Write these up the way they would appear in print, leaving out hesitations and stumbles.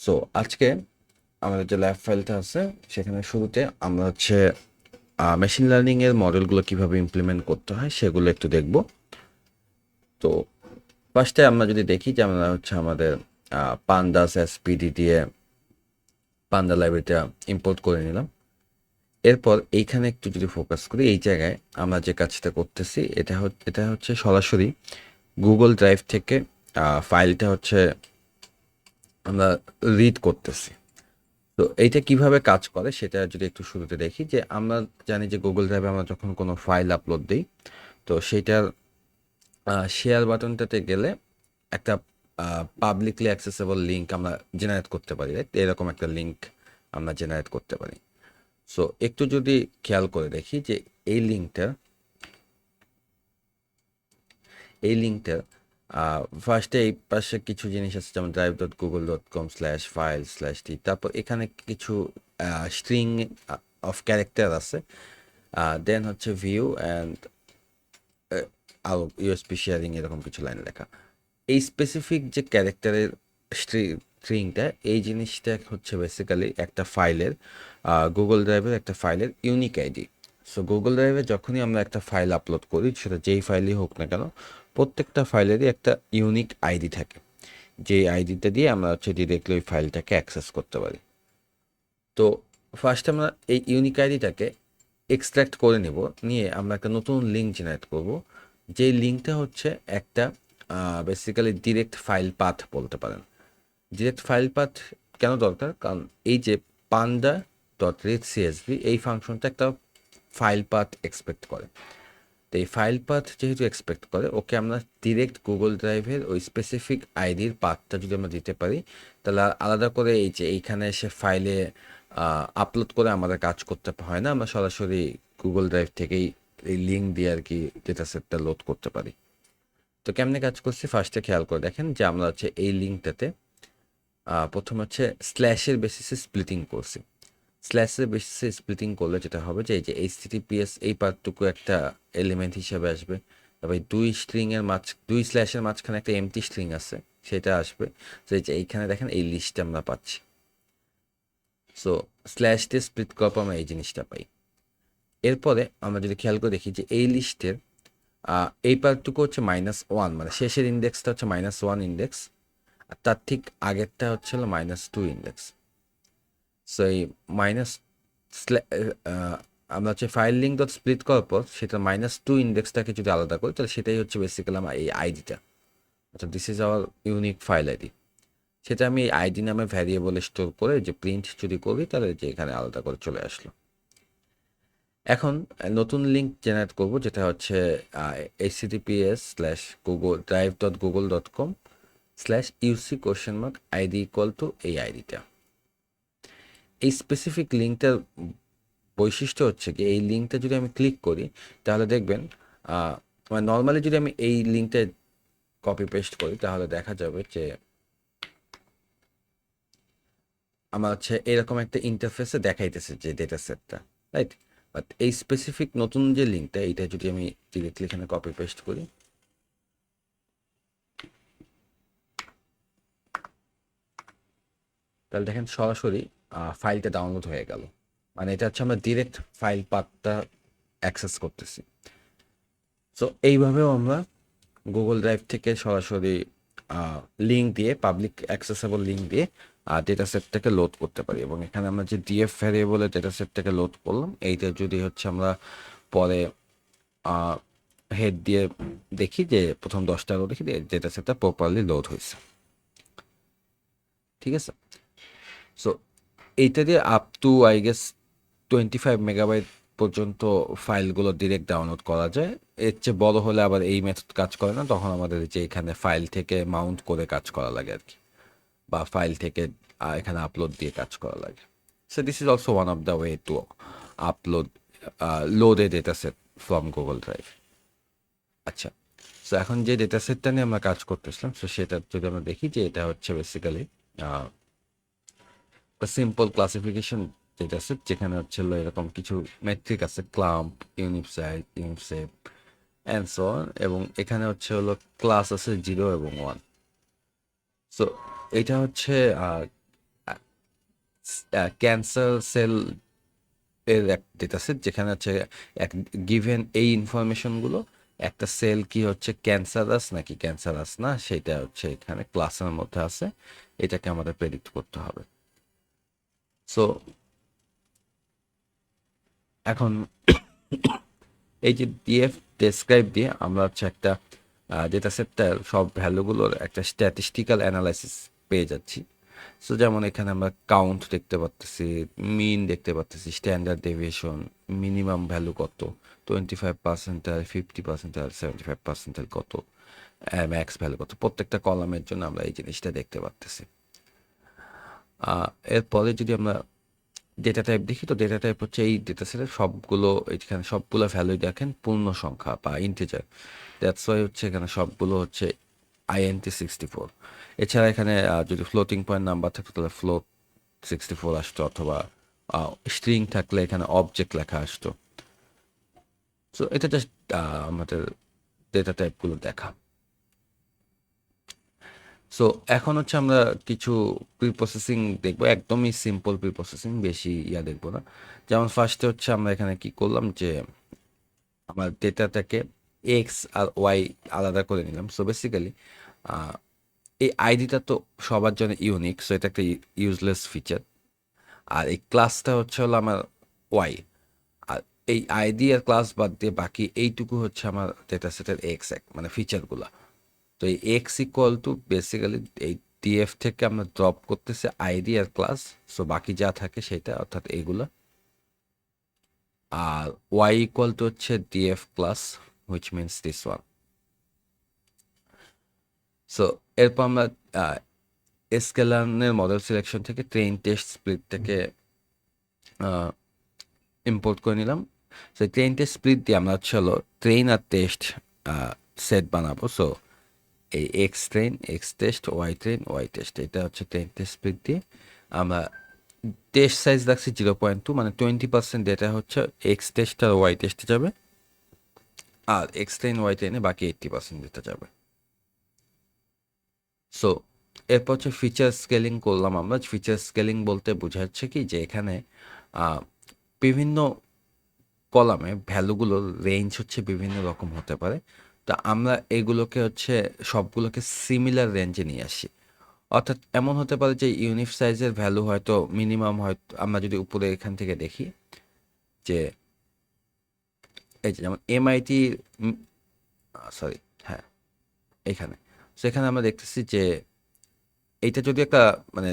So আজকে আমাদের যে ল্যাব ফাইলটা আছে সেখানে শুরুতে আমরা হচ্ছে মেশিন লার্নিং এর মডেলগুলো কিভাবে ইমপ্লিমেন্ট করতে হয় সেগুলো একটু দেখব। তো ফার্স্টে আমরা যদি দেখি যে আমরা হচ্ছে আমাদের পান্ডাস এসপিডি দিয়ে পান্ডা লাইব্রেরিটা ইম্পোর্ট করে নিলাম। এরপর এইখানে একটু যদি ফোকাস করি, এই জায়গায় আমরা যে কাজটা করতেছি এটা হচ্ছে সরাসরি গুগল ড্রাইভ থেকে ফাইলটা হচ্ছে আমরা রিড করতেছি। তো এইটা কিভাবে কাজ করে সেটা যদি একটু শুরুতে দেখি, যে আমরা জানি যে গুগল ড্রাইভে আমরা যখন কোনো ফাইল আপলোড দিই, তো সেইটার শেয়ার বাটনটাতে গেলে একটা পাবলিকলি অ্যাক্সেসেবল লিঙ্ক আমরা জেনারেট করতে পারি, রাইট? এরকম একটা লিঙ্ক আমরা জেনারেট করতে পারি। সো একটু যদি খেয়াল করে দেখি যে এই লিঙ্কটা এই লিঙ্কটার ফার্স্টে এই পাশে কিছু জিনিস আছে, যেমন drive.google.com/file/t, তারপর এখানে কিছু স্ট্রিং অফ ক্যারেক্টার আছে, দেন হচ্ছে ভিউ অ্যান্ড আরও ইউএসপি শেয়ারিং, এরকম কিছু লাইন লেখা। এই স্পেসিফিক যে ক্যারেক্টারের স্ট্রিংটা, এই জিনিসটা হচ্ছে বেসিক্যালি একটা ফাইলের, গুগল ড্রাইভের একটা ফাইলের ইউনিক আইডি। সো গুগল ড্রাইভে যখনই আমরা একটা ফাইল আপলোড করি, সেটা যেই ফাইলই হোক না কেন, প্রত্যেকটা ফাইলেরই একটা ইউনিক আইডি থাকে, যে আইডিটা দিয়ে আমরা হচ্ছে ডিরেক্টলি ওই ফাইলটাকে অ্যাক্সেস করতে পারি। তো ফার্স্ট আমরা এই ইউনিক আইডিটাকে এক্সট্র্যাক্ট করে নেব, নিয়ে আমরা একটা নতুন লিঙ্ক জেনারেট করব, যেই লিঙ্কটা হচ্ছে একটা বেসিক্যালি ডিরেক্ট ফাইল পাথ বলতে পারেন। ডিরেক্ট ফাইল পাথ কেন দরকার? কারণ এই যে পান্ডা ডট রিড সিএসভি, এই ফাংশনটা একটা ফাইল পাথ এক্সপেক্ট করে। তো এই ফাইল পাথ যেহেতু এক্সপেক্ট করে, ওকে আমরা ডিরেক্ট গুগল ড্রাইভের ওই স্পেসিফিক আইডির পাথটা যদি আমরা দিতে পারি, তাহলে আর আলাদা করে এই যে এইখানে এসে ফাইলে আপলোড করে আমাদের কাজ করতে হয় না, আমরা সরাসরি গুগল ড্রাইভ থেকেই এই লিঙ্ক দিয়ে আর কি ডেটা সেটটা লোড করতে পারি। তো কেমনে কাজ করছি ফার্স্টে খেয়াল করে দেখেন, যে আমরা হচ্ছে এই লিঙ্কটাতে প্রথম হচ্ছে স্ল্যাশের বেসিসে স্প্লিটিং করছি। স্ল্যাশের বেসিসে স্প্লিটিং করলে যেটা হবে যে এই যে এইচটিটিপিএস এই পার্টটুকু একটা এলিমেন্ট হিসেবে আসবে, তারপরে দুই স্ল্যাশের মাঝখানে একটা এমটি স্ট্রিং আছে, সেটা আসবে। তো এই যে এইখানে দেখেন এই লিস্টটা আমরা পাচ্ছি। সো স্ল্যাশ দিয়ে স্প্লিট করার পর আমরা এই জিনিসটা পাই। এরপরে আমরা যদি খেয়াল করে দেখি যে এই লিস্টের এই পার্টটুকু হচ্ছে -1, মানে শেষের ইন্ডেক্সটা হচ্ছে -1 ইন্ডেক্স, আর তার ঠিক আগেরটা হচ্ছে হলো -2 ইন্ডেক্স। সো এই মাইনাস আমরা হচ্ছে ফাইল লিঙ্ক ডট স্প্লিট করার পর সেটা -2 ইন্ডেক্সটাকে যদি আলাদা করি, তাহলে সেটাই হচ্ছে বেসিক্যালি আমার এই আইডিটা। আচ্ছা, this is our unique file ID. সেটা আমি এই আইডি নামে ভ্যারিয়েবলে স্টোর করে যে প্রিন্ট যদি করি, তাহলে যে এখানে আলাদা করে চলে আসলো। এখন নতুন লিঙ্ক জেনারেট করব, যেটা হচ্ছে https://google.com/uc?id এই আইডিটা। এই স্পেসিফিক লিঙ্কটার বৈশিষ্ট্য হচ্ছে কি, এই লিঙ্কটা যদি আমি ক্লিক করি, তাহলে দেখবেন মানে নর্মালি যদি আমি এই লিঙ্কটা কপি পেস্ট করি, তাহলে দেখা যাবে যে আমার হচ্ছে এরকম একটা ইন্টারফেসে দেখাইতেছে যে ডেটা সেটটা, রাইট? বাট এই স্পেসিফিক নতুন যে লিঙ্কটা, এইটা যদি আমি ডিরেক্টলি এখানে কপি পেস্ট করি, তাহলে দেখেন সরাসরি ফাইলটা ডাউনলোড হয়ে গেল। মানে এটা হচ্ছে আমরা ডিরেক্ট ফাইল পাথটা অ্যাক্সেস করতেছি। সো এইভাবেও আমরা গুগল ড্রাইভ থেকে সরাসরি লিঙ্ক দিয়ে, পাবলিক অ্যাক্সেসেবল লিঙ্ক দিয়ে ডেটা সেটটাকে লোড করতে পারি। এবং এখানে আমরা যে ডিএফ ভ্যারিয়েবলে ডেটা সেটটাকে লোড করলাম, এইটা যদি হচ্ছে আমরা পরে হেড দিয়ে দেখি যে প্রথম 10টা রো দেখি ডেটা সেটটা প্রপারলি লোড হয়েছে, ঠিক আছে? সো এইটা দিয়ে up to I guess 25 megabyte পর্যন্ত ফাইলগুলো ডিরেক্ট ডাউনলোড করা যায়। এর চেয়ে বড় হলে আবার এই মেথড কাজ করে না, তখন আমাদের যে এখানে ফাইল থেকে মাউন্ট করে কাজ করা লাগে আর কি, বা ফাইল থেকে এখানে আপলোড দিয়ে কাজ করা লাগে। So this is also one of the way two upload load A data set from Google drive. আচ্ছা, সো এখন যে ডেটা সেটটা নিয়ে আমরা কাজ করতেছিলাম, সো সেটা যদি আমরা দেখি যে এটা হচ্ছে basically simple classification data set, যেখানে হচ্ছে এরকম কিছু মেট্রিক আছে, ক্লাম্প, ইউনিফসাইজ, ইউনিফসেপ অ্যান্ড সো অন, এবং এখানে হচ্ছে ক্লাস আছে 0 এবং 1। সো এটা হচ্ছে ক্যান্সার সেল এর এক ডেটা সেট, যেখানে হচ্ছে এক গিভেন এই ইনফরমেশনগুলো, একটা সেল কি হচ্ছে ক্যান্সারাস নাকি ক্যান্সারাস না, সেটা হচ্ছে এখানে ক্লাসের মধ্যে আছে, এটাকে আমাদের প্রেডিক্ট করতে হবে। সো এখন এই যে ডিএফ ডেসক্রাইব দিয়ে আমরা হচ্ছে একটা ডেটা সেটটার সব ভ্যালুগুলোর একটা স্ট্যাটিস্টিক্যাল অ্যানালাইসিস পেয়ে যাচ্ছি। সো যেমন এখানে আমরা কাউন্ট দেখতে পাচ্ছি, মিন দেখতে পাচ্ছি, স্ট্যান্ডার্ড ডেভিয়েশন, মিনিমাম ভ্যালু কত, 25%, 50%, 75% কত, ম্যাক্স ভ্যালু কত, প্রত্যেকটা কলামের জন্য আমরা এই জিনিসটা দেখতে পাচ্ছি। এরপরে যদি আমরা ডেটা টাইপ দেখি, তো ডেটা টাইপ হচ্ছে এই ডেটা সেটের সবগুলো, এখানে সবগুলো ভ্যালুই দেখেন পূর্ণ সংখ্যা বা ইন্টিজার, দ্যাটস ওয়াই হচ্ছে এখানে সবগুলো হচ্ছে INT64। এছাড়া এখানে যদি ফ্লোটিং পয়েন্ট নাম্বার থাকতো তাহলে ফ্লোট 64 আসতো, অথবা স্ট্রিং থাকলে এখানে অবজেক্ট লেখা আসতো। সো এটা জাস্ট আমাদের ডেটা টাইপগুলো দেখা। সো এখন হচ্ছে আমরা কিছু প্রি প্রসেসিং দেখবো, একদমই সিম্পল প্রি প্রসেসিং, বেশি দেখবো না। যেমন ফার্স্টে হচ্ছে আমরা এখানে কি করলাম যে আমার ডেটাটাকে এক্স আর ওয়াই আলাদা করে নিলাম। সো বেসিক্যালি এই আইডিটা তো সবার জন্য ইউনিক, সো এটা একটা ইউজলেস ফিচার। আর এই ক্লাসটা হচ্ছে হলো আমার ওয়াই, আর এই আইডি আর ক্লাস বাদ দিয়ে বাকি এইটুকু হচ্ছে আমার ডেটা সেটের এক্স, মানে ফিচারগুলো। তো এই এক্স ইকুয়াল টু বেসিক্যালি এই ডিএফ থেকে আমরা ড্রপ করতেছে আইডি আর ক্লাস, সো বাকি যা থাকে সেটা, অর্থাৎ এইগুলো। আর ওয়াই ইকুয়াল টু হচ্ছে DF class, which means this one. So এরপর আমরা স্কেলানের মডেল সিলেকশন থেকে ট্রেন টেস্ট স্প্লিট থেকে ইম্পোর্ট করে নিলাম। সো ট্রেন টেস্ট স্প্লিট দিয়ে আমরা হচ্ছে হলো ট্রেন আর টেস্ট সেট বানাবো। সো এই x train, x test, y train, y test, এটা হচ্ছে ট্রেন টেস্ট স্প্লিট দিয়ে আমরা টেস্ট সাইজ রাখছি 0.2, মানে 20% ডেটা হচ্ছে এক্স টেস্ট আর ওয়াই টেস্টে যাবে, আর এক্স ট্রেন ওয়াই ট্রেনে বাকি 80% ডেটা যাবে। সো এরপর হচ্ছে ফিচার স্কেলিং করলাম আমরা। ফিচার স্কেলিং বলতে বোঝাচ্ছে কি যে এখানে বিভিন্ন কলামে ভ্যালুগুলোর রেঞ্জ হচ্ছে বিভিন্ন রকম হতে পারে, তো আমরা এগুলোকে হচ্ছে সবগুলোকে সিমিলার রেঞ্জে নিয়ে আসি। অর্থাৎ এমন হতে পারে যে ইউনিট সাইজের ভ্যালু হয়তো মিনিমাম, হয়তো আমরা যদি উপরে এখান থেকে দেখি যে এই যে যেমন এমআইটি, সরি, হ্যাঁ এখানে, সেখানে আমরা দেখতেছি যে এইটা যদি একটা মানে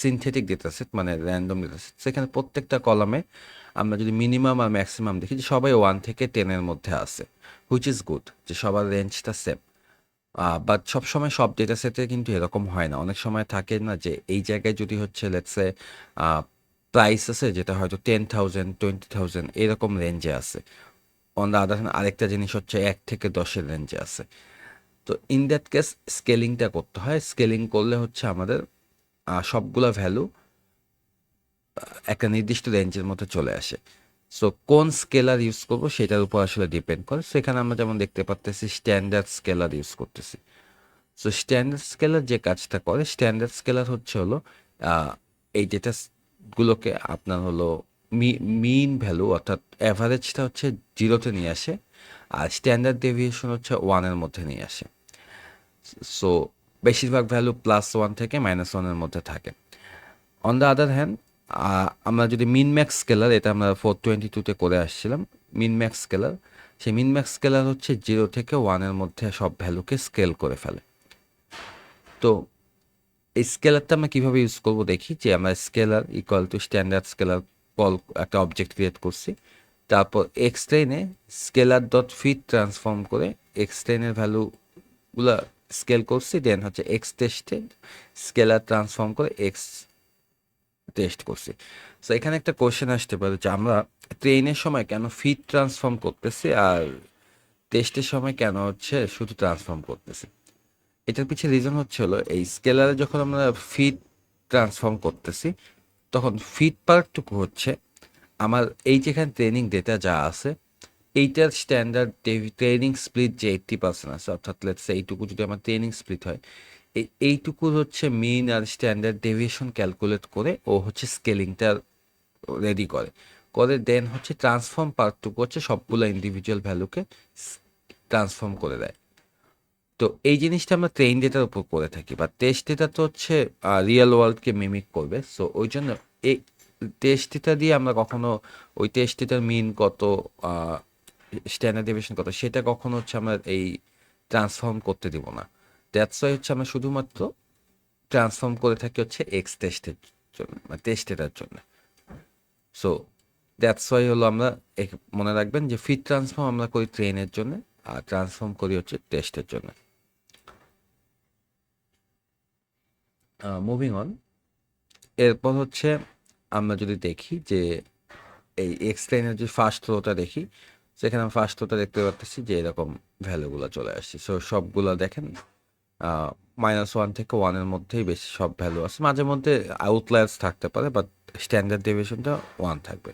সিনথেটিক ডেটা সেট, মানে র্যান্ডম ডেটা সেট, সেখানে প্রত্যেকটা কলামে আমরা যদি মিনিমাম আর ম্যাক্সিমাম দেখি যে সবাই 1 থেকে 10-এর মধ্যে আছে, হুইচ ইজ গুড, যে সবার রেঞ্জটা সেম। বাট সবসময় সব ডেটা সেটে কিন্তু এরকম হয় না, অনেক সময় থাকে না যে এই জায়গায় যদি হচ্ছে লেটসে প্রাইস আছে যেটা হয়তো 10,000, 20,000 এরকম রেঞ্জে আছে, অন দ্য আদার হ্যান্ড আরেকটা জিনিস হচ্ছে 1 থেকে 10-এর রেঞ্জে আছে। তো ইন দ্যাট কেস স্কেলিংটা করতে হয়। স্কেলিং করলে হচ্ছে আমাদের সবগুলা ভ্যালু একটা নির্দিষ্ট রেঞ্জের মধ্যে চলে আসে। সো কোন স্কেলার ইউজ করবো সেটার উপর আসলে ডিপেন্ড করে। সেখানে আমরা যেমন দেখতে পাচ্তেছি স্ট্যান্ডার্ড স্কেলার ইউজ করতেছি। সো স্ট্যান্ডার্ড স্কেলার যে কাজটা করে, স্ট্যান্ডার্ড স্কেলার হচ্ছে হলো এই ডেটা গুলোকে আপনার হলো মিন ভ্যালু অর্থাৎ অ্যাভারেজটা হচ্ছে 0-তে নিয়ে আসে, আর স্ট্যান্ডার্ড ডেভিয়েশন হচ্ছে 1-এর মধ্যে নিয়ে আসে। সো বেশিরভাগ ভ্যালু +1 থেকে -1-এর মধ্যে থাকে। অন দ্য আদার হ্যান্ড আমরা যদি মিন ম্যাক্স স্কেলার, এটা আমরা 422-তে করে আসছিলাম, মিন ম্যাক্স স্কেলার, সেই মিন ম্যাক্স স্কেলার হচ্ছে 0 থেকে 1-এর মধ্যে সব ভ্যালুকে স্কেল করে ফেলে। তো এই স্কেলারটা আমরা কীভাবে ইউজ করবো দেখি, যে আমরা scalar equal to standard scalar call একটা অবজেক্ট ক্রিয়েট করছি, তারপর এক্সট্রেনে স্কেলার ডট ফিট ট্রান্সফর্ম করে এক্সট্রেনের ভ্যালুগুলো স্কেল করছি, দেন হচ্ছে এক্স টেস্টে স্কেলার ট্রান্সফর্ম করে এক্স টেস্ট করছি। সো এখানে একটা কোশ্চেন আসতে পারে যে আমরা ট্রেনের সময় কেন ফিট ট্রান্সফর্ম করতেছি আর টেস্টের সময় কেন হচ্ছে শুধু ট্রান্সফর্ম করতেছি। এটার পিছিয়ে রিজন হচ্ছে হলো এই স্কেলারে যখন আমরা ফিট ট্রান্সফর্ম করতেছি তখন ফিট পার্টটুকু হচ্ছে আমার এই যেখানে ট্রেনিং ডেটা যা আছে এইটার স্ট্যান্ডার্ড ট্রেনিং স্প্লিট যে 80% আছে, অর্থাৎ লেটস সে এইটুকু যদি আমার ট্রেনিং স্প্লিট হয়, এইটুকুর হচ্ছে মিন আর স্ট্যান্ডার্ড ডেভিয়েশন ক্যালকুলেট করে ও হচ্ছে স্কেলিংটা রেডি করে করে দেন হচ্ছে ট্রান্সফর্ম পার্টটুকু হচ্ছে সবগুলো ইন্ডিভিজুয়াল ভ্যালুকে ট্রান্সফর্ম করে দেয়। তো এই জিনিসটা আমরা ট্রেন ডেটার উপর করে থাকি, বা টেস্ট ডেটা তো হচ্ছে রিয়েল ওয়ার্ল্ডকে মিমিক করবে। সো ওই জন্য এই টেস্ট ডেটা দিয়ে আমরা কখনো ওই টেস্ট ডেটার মিন কত, স্ট্যান্ডার্ড ডেভিয়েশন কত, সেটা কখনো হচ্ছে আমরা এই ট্রান্সফর্ম করতে দিব না। দ্যাটস ওয়াই হচ্ছে আমরা শুধুমাত্র ট্রান্সফর্ম করে থাকি হচ্ছে এক্স টেস্টের জন্য, মানে টেস্ট ডেটার জন্য। সো দ্যাটস ওয়াই হলো আমরা মনে রাখবেন যে ফিট ট্রান্সফর্ম আমরা করি ট্রেনের জন্য, আর ট্রান্সফর্ম করি হচ্ছে টেস্টের জন্য। মুভিং অন, এরপর হচ্ছে আমরা যদি দেখি যে এই এক্স ট্রেনের যে ফার্স্ট রোটা দেখি, সেখানে আমি ফার্স্ট রোটা দেখতে পাচ্ছি যে এরকম ভ্যালুগুলো চলে আসছে। সো সবগুলো দেখেন -1 থেকে 1-এর মধ্যেই বেশি সব ভ্যালু আছে, মাঝে মধ্যে আউটলায়ার্স থাকতে পারে, বাট স্ট্যান্ডার্ড ডেভিয়েশনটা 1 থাকবে।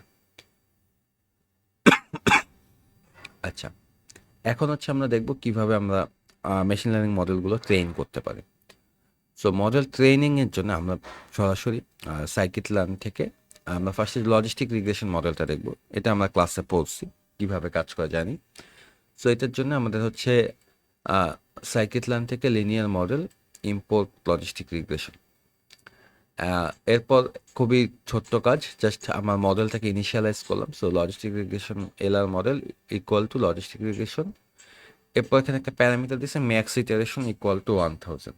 আচ্ছা, এখন হচ্ছে আমরা দেখব কিভাবে আমরা মেশিন লার্নিং মডেলগুলো ট্রেন করতে পারি। সো মডেল ট্রেনিংয়ের জন্য আমরা সরাসরি সাইকিট লার্ন থেকে আমরা ফার্স্টে লজিস্টিক রিগ্রেশন মডেলটা দেখব। এটা আমরা ক্লাসে পড়ছি, কিভাবে কাজ করে জানি। সো এটার জন্য আমাদের হচ্ছে সাইকিট লার্ন থেকে linear model import logistic regression. এরপর খুবই ছোট্ট কাজ, জাস্ট আমার মডেলটাকে ইনিশিয়ালাইজ করলাম। So logistic regression LR model equal two logistic regression. এরপর এখানে একটা প্যারামিটার দিয়েছে ম্যাক্স ইটারেশন ইকুয়াল টু 1000।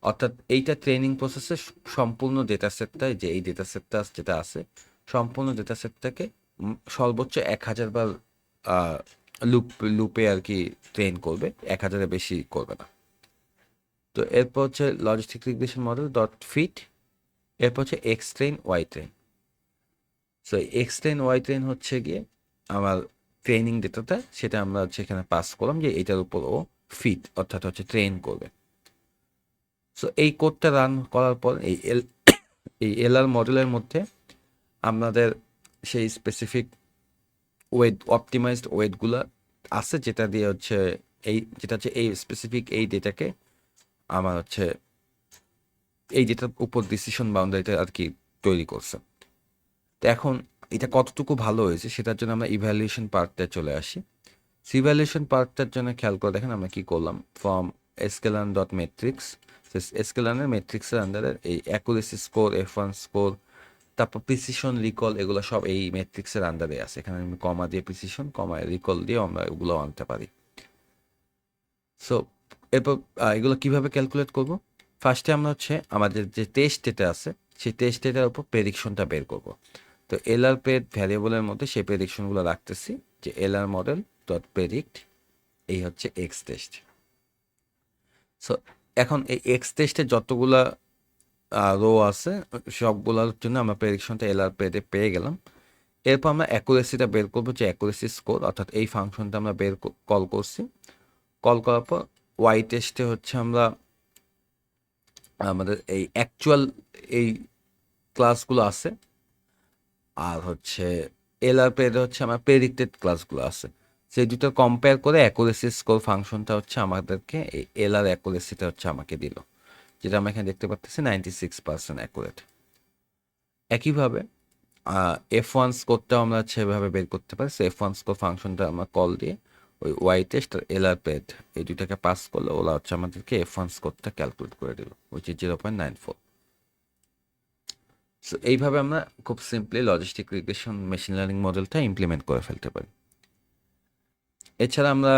অর্থাৎ এইটা ট্রেনিং প্রসেসে সম্পূর্ণ ডেটা সেটটা, যে এই ডেটা সেটটা যেটা আছে, সম্পূর্ণ ডেটা সেটটাকে সর্বোচ্চ 1000 বার লুপে আর কি ট্রেন করবে, 1000-এর বেশি করবে না। তো এরপর হচ্ছে logistic regression model dot fit, এরপর হচ্ছে x train y train. So x train y train হচ্ছে গিয়ে আমার ট্রেনিং ডেটাটা, সেটা আমরা হচ্ছে এখানে পাস করলাম যে এটার উপর ও ফিট অর্থাৎ হচ্ছে ট্রেন করবে। সো এই কোডটা রান করার পর এই এলআর মডেলের মধ্যে আমাদের সেই স্পেসিফিক ওয়েট, অপটিমাইজড ওয়েটগুলো আছে, যেটা দিয়ে হচ্ছে যেটা হচ্ছে এই স্পেসিফিক এই ডেটাকে আমার হচ্ছে এই ডেটার উপর ডিসিশন বাউন্ডারিটা আর কি তৈরি করছে। তো এখন এটা কতটুকু ভালো হয়েছে সেটার জন্য আমরা ইভ্যালুয়েশন পার্টটা চলে আসি। ইভ্যালুয়েশন পার্টটার জন্য খেয়াল করে দেখেন আমরা কি করলাম, ফ্রম এসকেলান ডট মেট্রিক্স, এসকেলানের মেট্রিক্সের আন্ডারে এই অ্যাকুরেসি স্কোর, F1 স্কোর, তারপর প্রিসিশন, রিকল, এগুলো সব এই মেট্রিক্সের আন্ডারে আছে। এখানে আমি কমা দিয়ে প্রিসিশন, কমা রিকল দিয়ে আমরা এগুলো আনতে পারি। সো এরপর এগুলো কিভাবে ক্যালকুলেট করব, ফার্স্টে আমরা হচ্ছে আমাদের যে টেস্ট ডেটা আছে সেই টেস্ট ডেটার উপর প্রেডিকশনটা বের করব। তো এলআর পেড ভ্যারিয়েবলের মধ্যে সেই প্রেডিকশনগুলো রাখতেছি, যে এলআর মডেল ডট প্রেডিক্ট, এই হচ্ছে এক্স টেস্ট। সো এখন এই এক্স টেস্টে যতগুলা রো আছে সবগুলোর জন্য আমরা প্রেডিকশনটা এলআর পেডে পেয়ে গেলাম। এরপর আমরা অ্যাকুরেসিটা বের করবো, যে অ্যাকুরেসি স্কোর, অর্থাৎ এই ফাংশনটা আমরা কল করছি। কল করার পর ওয়াই টেস্টে হচ্ছে আমরা আমাদের এই অ্যাকচুয়াল এই ক্লাসগুলো আছে, আর হচ্ছে এলআর পেডে হচ্ছে আমার প্রেডিক্টেড ক্লাসগুলো আছে। সেই দুটো কম্পেয়ার করে অ্যাকুরেসি স্কোর ফাংশনটা হচ্ছে আমাদেরকে এই এলআর অ্যাকুরেসিটা হচ্ছে আমাকে দিল, যেটা আমরা এখানে দেখতে পাচ্ছি 96% অ্যাকুরেট। একইভাবে F1 স্কোরটাও আমরা সেভাবে বের করতে পারি। সো F1 স্কোর ফাংশনটা আমরা কল দিয়ে ওই ওয়াই টেস্ট আর এলআর পেড এই দুটাকে পাস করলে ওরা হচ্ছে আমাদেরকে F1 স্কোরটা ক্যালকুলেট করে দিল, উইচ ইজ 0.94। সো এইভাবে আমরা খুব simply logistic regression machine learning মডেলটা ইমপ্লিমেন্ট করে ফেলতে পারি। এছাড়া আমরা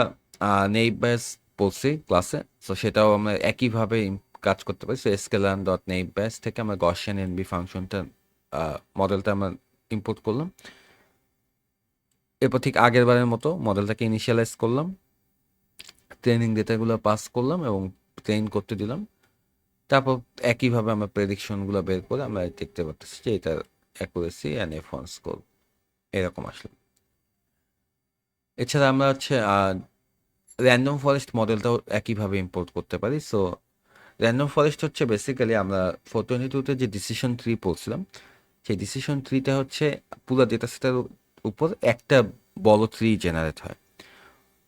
নেইভ ব্যাস পড়ছি ক্লাসে, সো সেটাও আমরা একইভাবে কাজ করতে পারি। সো স্কেলান ডট নেইভ ব্যাস থেকে আমরা গসিয়ান এনবি ফাংশনটা মডেলটা আমরা ইম্পোর্ট করলাম। এরপর ঠিক আগের বারের মতো মডেলটাকে ইনিশিয়ালাইজ করলাম, ট্রেনিং ডেটাগুলো পাস করলাম এবং ট্রেন করতে দিলাম। তারপর একইভাবে আমরা প্রেডিকশনগুলো বের করে আমরা দেখতে পাচ্ছি যে এটার অ্যাকুরেসি অ্যান্ড F1 স্কোর এরকম আসলো। এছাড়া আমরা হচ্ছে র্যান্ডম ফরেস্ট মডেলটাও একইভাবে ইম্পোর্ট করতে পারি। সো র্যান্ডম ফরেস্ট হচ্ছে বেসিক্যালি আমরা 422-তে যে ডিসিশন ট্রি পড়ছিলাম, সেই ডিসিশন ট্রিটা হচ্ছে পুরো ডেটা সেটের উপর একটা বড় ট্রি জেনারেট হয়।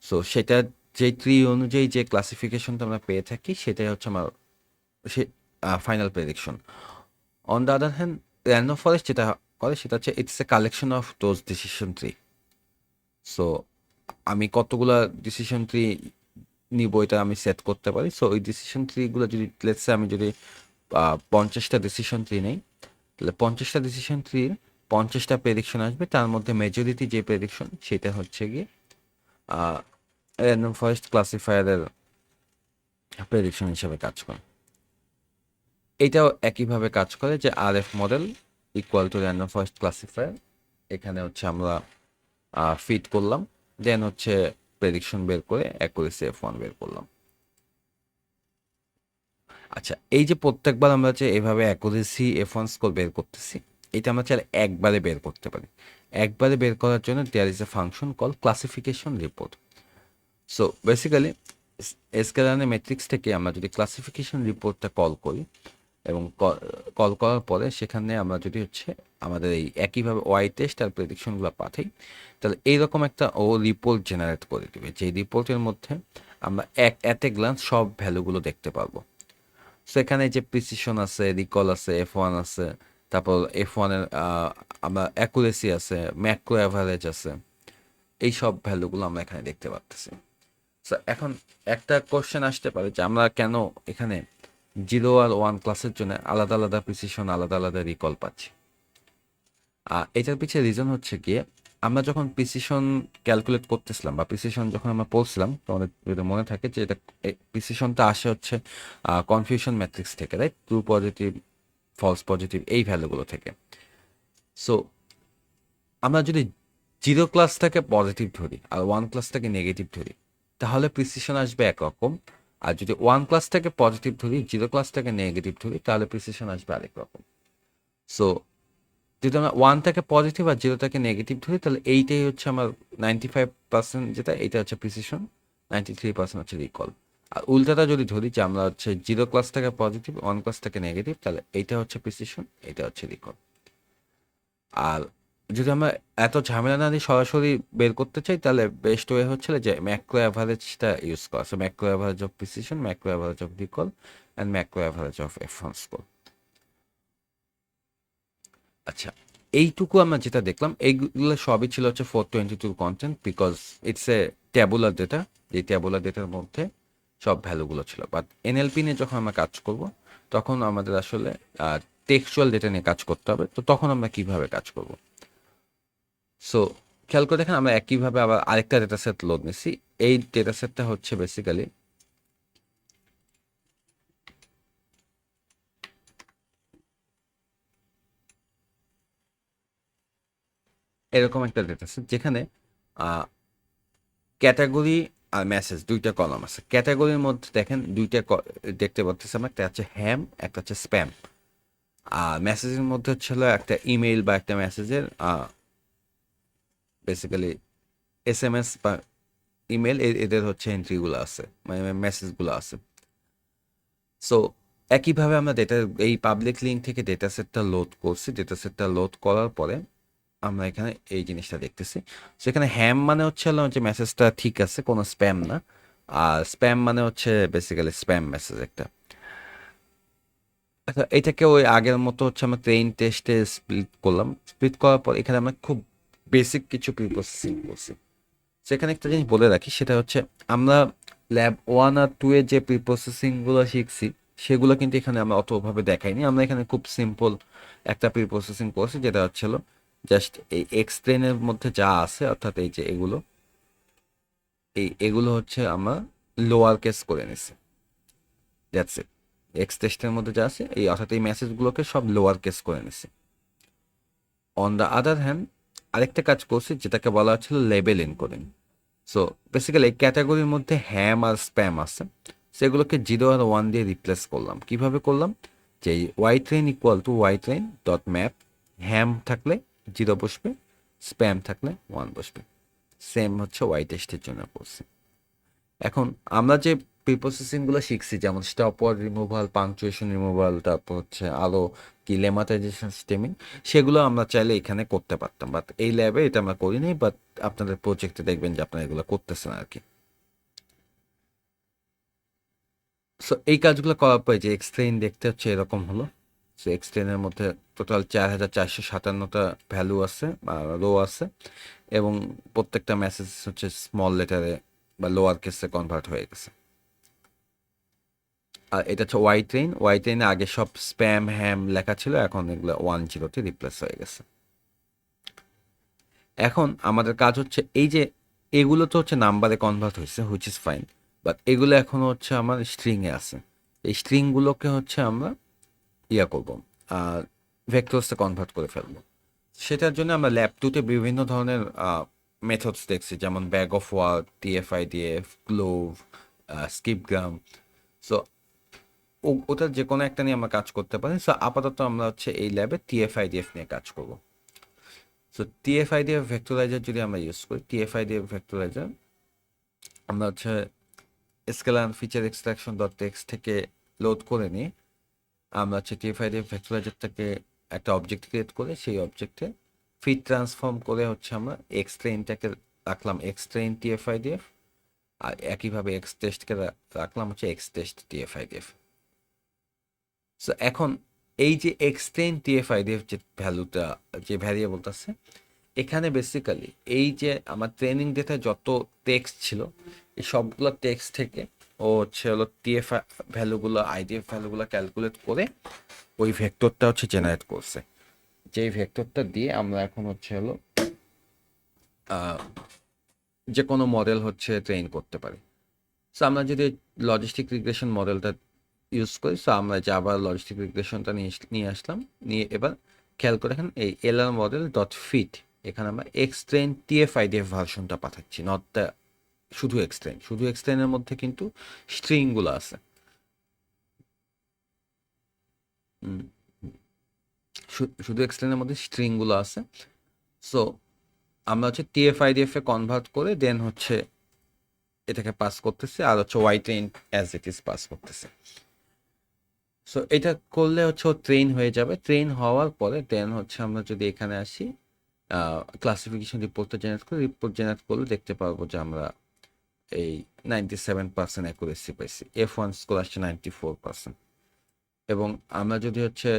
সো সেটা যে ট্রি অনুযায়ী যে ক্লাসিফিকেশনটা আমরা পেয়ে থাকি সেটাই হচ্ছে আমার সে final prediction. On the other hand random forest যেটা করে সেটা হচ্ছে it's a collection of those decision tree. So আমি কতগুলা ডিসিশন ট্রি নিব এটা আমি সেট করতে পারি। সো ওই ডিসিশন ট্রিগুলো যদি লেটসে আমি যদি 50টা ডিসিশন ট্রি নেই, তাহলে 50টা ডিসিশন ট্রির 50টা প্রেডিকশন আসবে, তার মধ্যে মেজরিটি যে প্রেডিকশন সেটা হচ্ছে গিয়ে র্যান্ডম ফরেস্ট ক্লাসিফায়ারের প্রেডিকশন হিসেবে কাজ করে। এটাও একইভাবে কাজ করে যে R F model equal to random forest classifier, এখানে হচ্ছে আমরা ফিট করলাম, দেন হচ্ছে প্রেডিকশন বের করে অ্যাকুরেসি F1 বের করলাম। আচ্ছা, এই যে প্রত্যেকবার আমরা যে এভাবে অ্যাকুরেসি F1 স্কোর বের করতেছি, এটা আমরা চাইলে একবারে বের করতে পারি। একবারে বের করার জন্য there is a function call classification report. So basically এসকেলানের ম্যাট্রিক্স থেকে আমরা যদি ক্লাসিফিকেশন রিপোর্টটা কল করি এবং কল করার পরে সেখানে আমরা যদি হচ্ছে আমাদের এই একইভাবে ওয়াই টেস্ট আর প্রেডিকশনগুলো পাঠাই, তাহলে এইরকম একটা ও রিপোর্ট জেনারেট করে দেবে, যে রিপোর্টের মধ্যে আমরা অ্যাট এ গ্লান্স সব ভ্যালুগুলো দেখতে পারবো। সো এখানে যে প্রিসিশন আছে, রিকল আছে, F1 আছে, তারপর F1-এর আমরা অ্যাকুরেসি আছে, ম্যাক্রো অ্যাভারেজ আছে, এই সব ভ্যালুগুলো আমরা এখানে দেখতে পাচ্ছি। সো এখন একটা কোশ্চেন আসতে পারে যে আমরা কেন এখানে 0 আর 1 ক্লাসের জন্য আলাদা আলাদা প্রিসিশন, আলাদা আলাদা রিকল পাচ্ছি। এটার পিছিয়ে রিজন হচ্ছে গিয়ে আমরা যখন প্রিসিশন ক্যালকুলেট করতেছিলাম বা প্রিসিশন যখন আমরা পড়ছিলাম, তোমাদের যদি মনে থাকে যে এটা প্রিসিশনটা আসে হচ্ছে কনফিউশন ম্যাট্রিক্স থেকে, right? True positive, false positive, এই ভ্যালুগুলো থেকে। সো আমরা যদি 0 ক্লাসটাকে পজিটিভ ধরি আর 1 ক্লাসটাকে নেগেটিভ ধরি, তাহলে প্রিসিশন আসবে একরকম। আর যদি 1 ক্লাসটাকে পজিটিভ ধরি, 0 ক্লাসটাকে নেগেটিভ ধরি, তাহলে প্রিসিশন আসবে আরেক রকম। সো যদি আমরা 1টাকে পজিটিভ আর 0টাকে নেগেটিভ ধরি, তাহলে এইটাই হচ্ছে আমার 95% যেটা, এটা হচ্ছে প্রিসিশন, 93% হচ্ছে রিকল। আর উল্টাটা যদি ধরি যে আমরা হচ্ছে 0 ক্লাসটাকে পজিটিভ, 1 ক্লাসটাকে নেগেটিভ, তাহলে এইটা হচ্ছে প্রিসিশন, এটা হচ্ছে রিকল। আর যদি আমরা এত ঝামেলা না দিয়ে সরাসরি বের করতে চাই, তাহলে বেস্ট ওয়ে হচ্ছে যে ম্যাক্রো অ্যাভারেজটা ইউজ করা। So macro average of precision, macro average of recall and macro average of F1 score. আচ্ছা, এইটুকু আমরা যেটা দেখলাম এইগুলো সবই ছিল হচ্ছে 422 content, because it's a tabular data. এই ট্যাবুলার ডেটার মধ্যে সব ভ্যালুগুলো ছিল। বাট এনএলপি নিয়ে যখন আমরা কাজ করব, তখন আমাদের আসলে টেক্সচুয়াল ডেটা নিয়ে কাজ করতে হবে। তো তখন আমরা কিভাবে কাজ করব? সো খেয়াল করে দেখেন, আমরা একইভাবে আবার আরেকটা ডেটা সেট লোড নিছি। এই ডেটা সেটটা হচ্ছে বেসিক্যালি এরকম একটা ডেটা সেট, যেখানে ক্যাটাগরি আর মেসেজ দুইটা কলাম আছে। ক্যাটাগরির মধ্যে দেখেন দুইটা দেখতে পাচ্ছি আমরা, একটা হচ্ছে হ্যাম, একটা হচ্ছে স্প্যাম। আর মেসেজের মধ্যে হচ্ছিল একটা ইমেইল বা একটা মেসেজের বেসিক্যালি SMS বা ইমেল, এদের হচ্ছে এন্ট্রিগুলো আছে, মানে মেসেজগুলো আছে। সো একইভাবে আমরা ডেটা এই পাবলিক লিঙ্ক থেকে ডেটা সেটটা লোড করছি। ডেটা সেটটা লোড করার পরে আমরা এখানে এই জিনিসটা দেখতেছি। সেখানে হ্যাম মানে হচ্ছে হলো যে মেসেজটা ঠিক আছে, কোনো স্প্যাম না। আর স্প্যাম মানে হচ্ছে বেসিক্যালি স্প্যাম মেসেজ একটা। আচ্ছা, এটাকে ওই আগের মতো হচ্ছে আমরা ট্রেন টেস্টে স্প্লিট করলাম। স্প্লিট করার পর এখানে আমরা খুব বেসিক কিছু প্রি প্রসেসিং করছি। সেখানে একটা জিনিস বলে রাখি, সেটা হচ্ছে আমরা ল্যাব 1 আর 2 এ যে প্রি প্রসেসিংগুলো শিখছি, সেগুলো কিন্তু এখানে আমরা অতভাবে দেখাইনি। আমরা এখানে খুব সিম্পল একটা প্রি প্রসেসিং করছি, যেটা হচ্ছিল জাস্ট এই এক্সপ্লেনের মধ্যে যা আছে, অর্থাৎ এই যে এগুলো হচ্ছে আমরা লোয়ার কেস করে নিছি। That's it. এক্স টেস্টের মধ্যে যা আছে এই, অর্থাৎ এই মেসেজগুলোকে সব লোয়ার কেস করে নিছি। অন দ্য আদার হ্যান্ড আরেকটা কাজ করছি, যেটাকে বলা হচ্ছিল লেবেল এনকোডিং। সো বেসিক্যালি এই ক্যাটাগরির মধ্যে হ্যাম আর স্প্যাম আছে, সেগুলোকে 0 আর 1 দিয়ে রিপ্লেস করলাম। কিভাবে করলাম? যে y train equal to y train dot map, ham থাকলে 0 বসবে, স্প্যাম থাকলে 1 বসবে। সেম হচ্ছে ওয়াই টেস্টের জন্য করছি। এখন আমরা যে প্রিপ্রসেসিংগুলো শিখছি, যেমন স্টপওয়ার্ড রিমুভাল, পাংচুয়েশন রিমুভাল, তারপর হচ্ছে আরও কি লেমাটাইজেশন স্টেমিং, সেগুলো আমরা চাইলে এখানে করতে পারতাম। বাট এই ল্যাবে এটা আমরা করিনি। বাট আপনাদের প্রজেক্টে দেখবেন যে আপনারা এগুলো করতেছেন আর কি। সো এই কাজগুলো করার পরে যে এক্সট্রেইন দেখতে হচ্ছে এরকম হলো। সো এক্সট্রেইনের মধ্যে টোটাল 4457টা ভ্যালু আছে বা রো আছে, এবং প্রত্যেকটা মেসেজ হচ্ছে স্মল লেটারে বা লোয়ার কেসে কনভার্ট হয়ে গেছে। আর এটা হচ্ছে ওয়াই ট্রেনে আগে সব স্প্যাম হ্যাম লেখা ছিল, এখন এগুলো 10তে রিপ্লেস হয়ে গেছে। এখন আমাদের কাজ হচ্ছে এই যে এগুলো তো হচ্ছে নাম্বারে কনভার্ট হয়েছে, হুইচ ইজ ফাইন, বাট এগুলো এখনো হচ্ছে আমার স্ট্রিংয়ে আছে। এই স্ট্রিংগুলোকে হচ্ছে আমরা ইয়া করবো, ভেক্টরসে কনভার্ট করে ফেলবো। সেটার জন্য আমরা ল্যাব 2-তে বিভিন্ন ধরনের মেথডস দেখছি, যেমন bag of word, TFIDF, glove, skipgram. So ওটার যে কোনো একটা নিয়ে আমরা কাজ করতে পারি। সো আপাতত আমরা হচ্ছে এই ল্যাবে টিএফআইডিএফ নিয়ে কাজ করব। সো টিএফআইডিএফ ভেক্টরাইজার যদি আমরা ইউজ করি, টিএফআইডিএফ ভেক্টরাইজার আমরা হচ্ছে scalar feature extraction dot text থেকে লোড করে নিয়ে আমরা হচ্ছে টিএফআইডিএফ ভেক্টরাইজারটাকে একটা অবজেক্ট ক্রিয়েট করে সেই অবজেক্টে ফিট ট্রান্সফর্ম করে হচ্ছে আমরা এক্সট্রেইনটাকে রাখলাম এক্সট্রেইন টিএফআইডিএফ, আর একইভাবে এক্স টেস্টকে রাখলাম হচ্ছে এক্স টেস্ট টিএফআইডিএফ। সো এখন এই যে এক্সটেন্ড টিএফআইডিএফ যে ভ্যালুটা, যে ভ্যারিয়েবলটা আছে, এখানে বেসিক্যালি এই যে আমার ট্রেনিং ডেটা যত টেক্সট ছিল, এই সবগুলো টেক্সট থেকে ও হচ্ছে হলো টিএফ ভ্যালুগুলো, আইডিএফ ভ্যালুগুলো ক্যালকুলেট করে ওই ভেক্টরটা হচ্ছে জেনারেট করছে। যেই ভেক্টরটা দিয়ে আমরা এখন হচ্ছে হলো যে কোনো মডেল হচ্ছে ট্রেন করতে পারি। সো আমরা যদি লজিস্টিক রিগ্রেশন মডেলটা ইউজ করি, সো আমরা জাভা লজিস্টিক রিগ্রেশনটা নিয়ে আসলাম, নিয়ে এবার খেয়াল করে দেখেন এই এলআর মডেল ডট ফিট, এখানে আমরা এক্সট্রেন টিএফআইডিএফ ভার্সনটা পাঠাচ্ছি, নট দ্য শুধু এক্সট্রেন। শুধু এক্সট্রেনের মধ্যে কিন্তু স্ট্রিংগুলো আছে। হুম, শুধু এক্সট্রেনের মধ্যে স্ট্রিংগুলো আছে। সো আমরা হচ্ছে টিএফআইডিএফ এ কনভার্ট করে দেন হচ্ছে এটাকে পাস করতেছে, আর হচ্ছে Y train as it is pass করতেছে। সো এটা করলে হচ্ছে ও ট্রেন হয়ে যাবে। ট্রেন হওয়ার পরে দেন হচ্ছে আমরা যদি এখানে আসি ক্লাসিফিকেশন রিপোর্টটা জেনারেট করি, রিপোর্ট জেনারেট করলে দেখতে পারবো যে আমরা এই 97% অ্যাকুরেসি পাইছি, F1 স্কোর আসছে 94%। এবং আমরা যদি হচ্ছে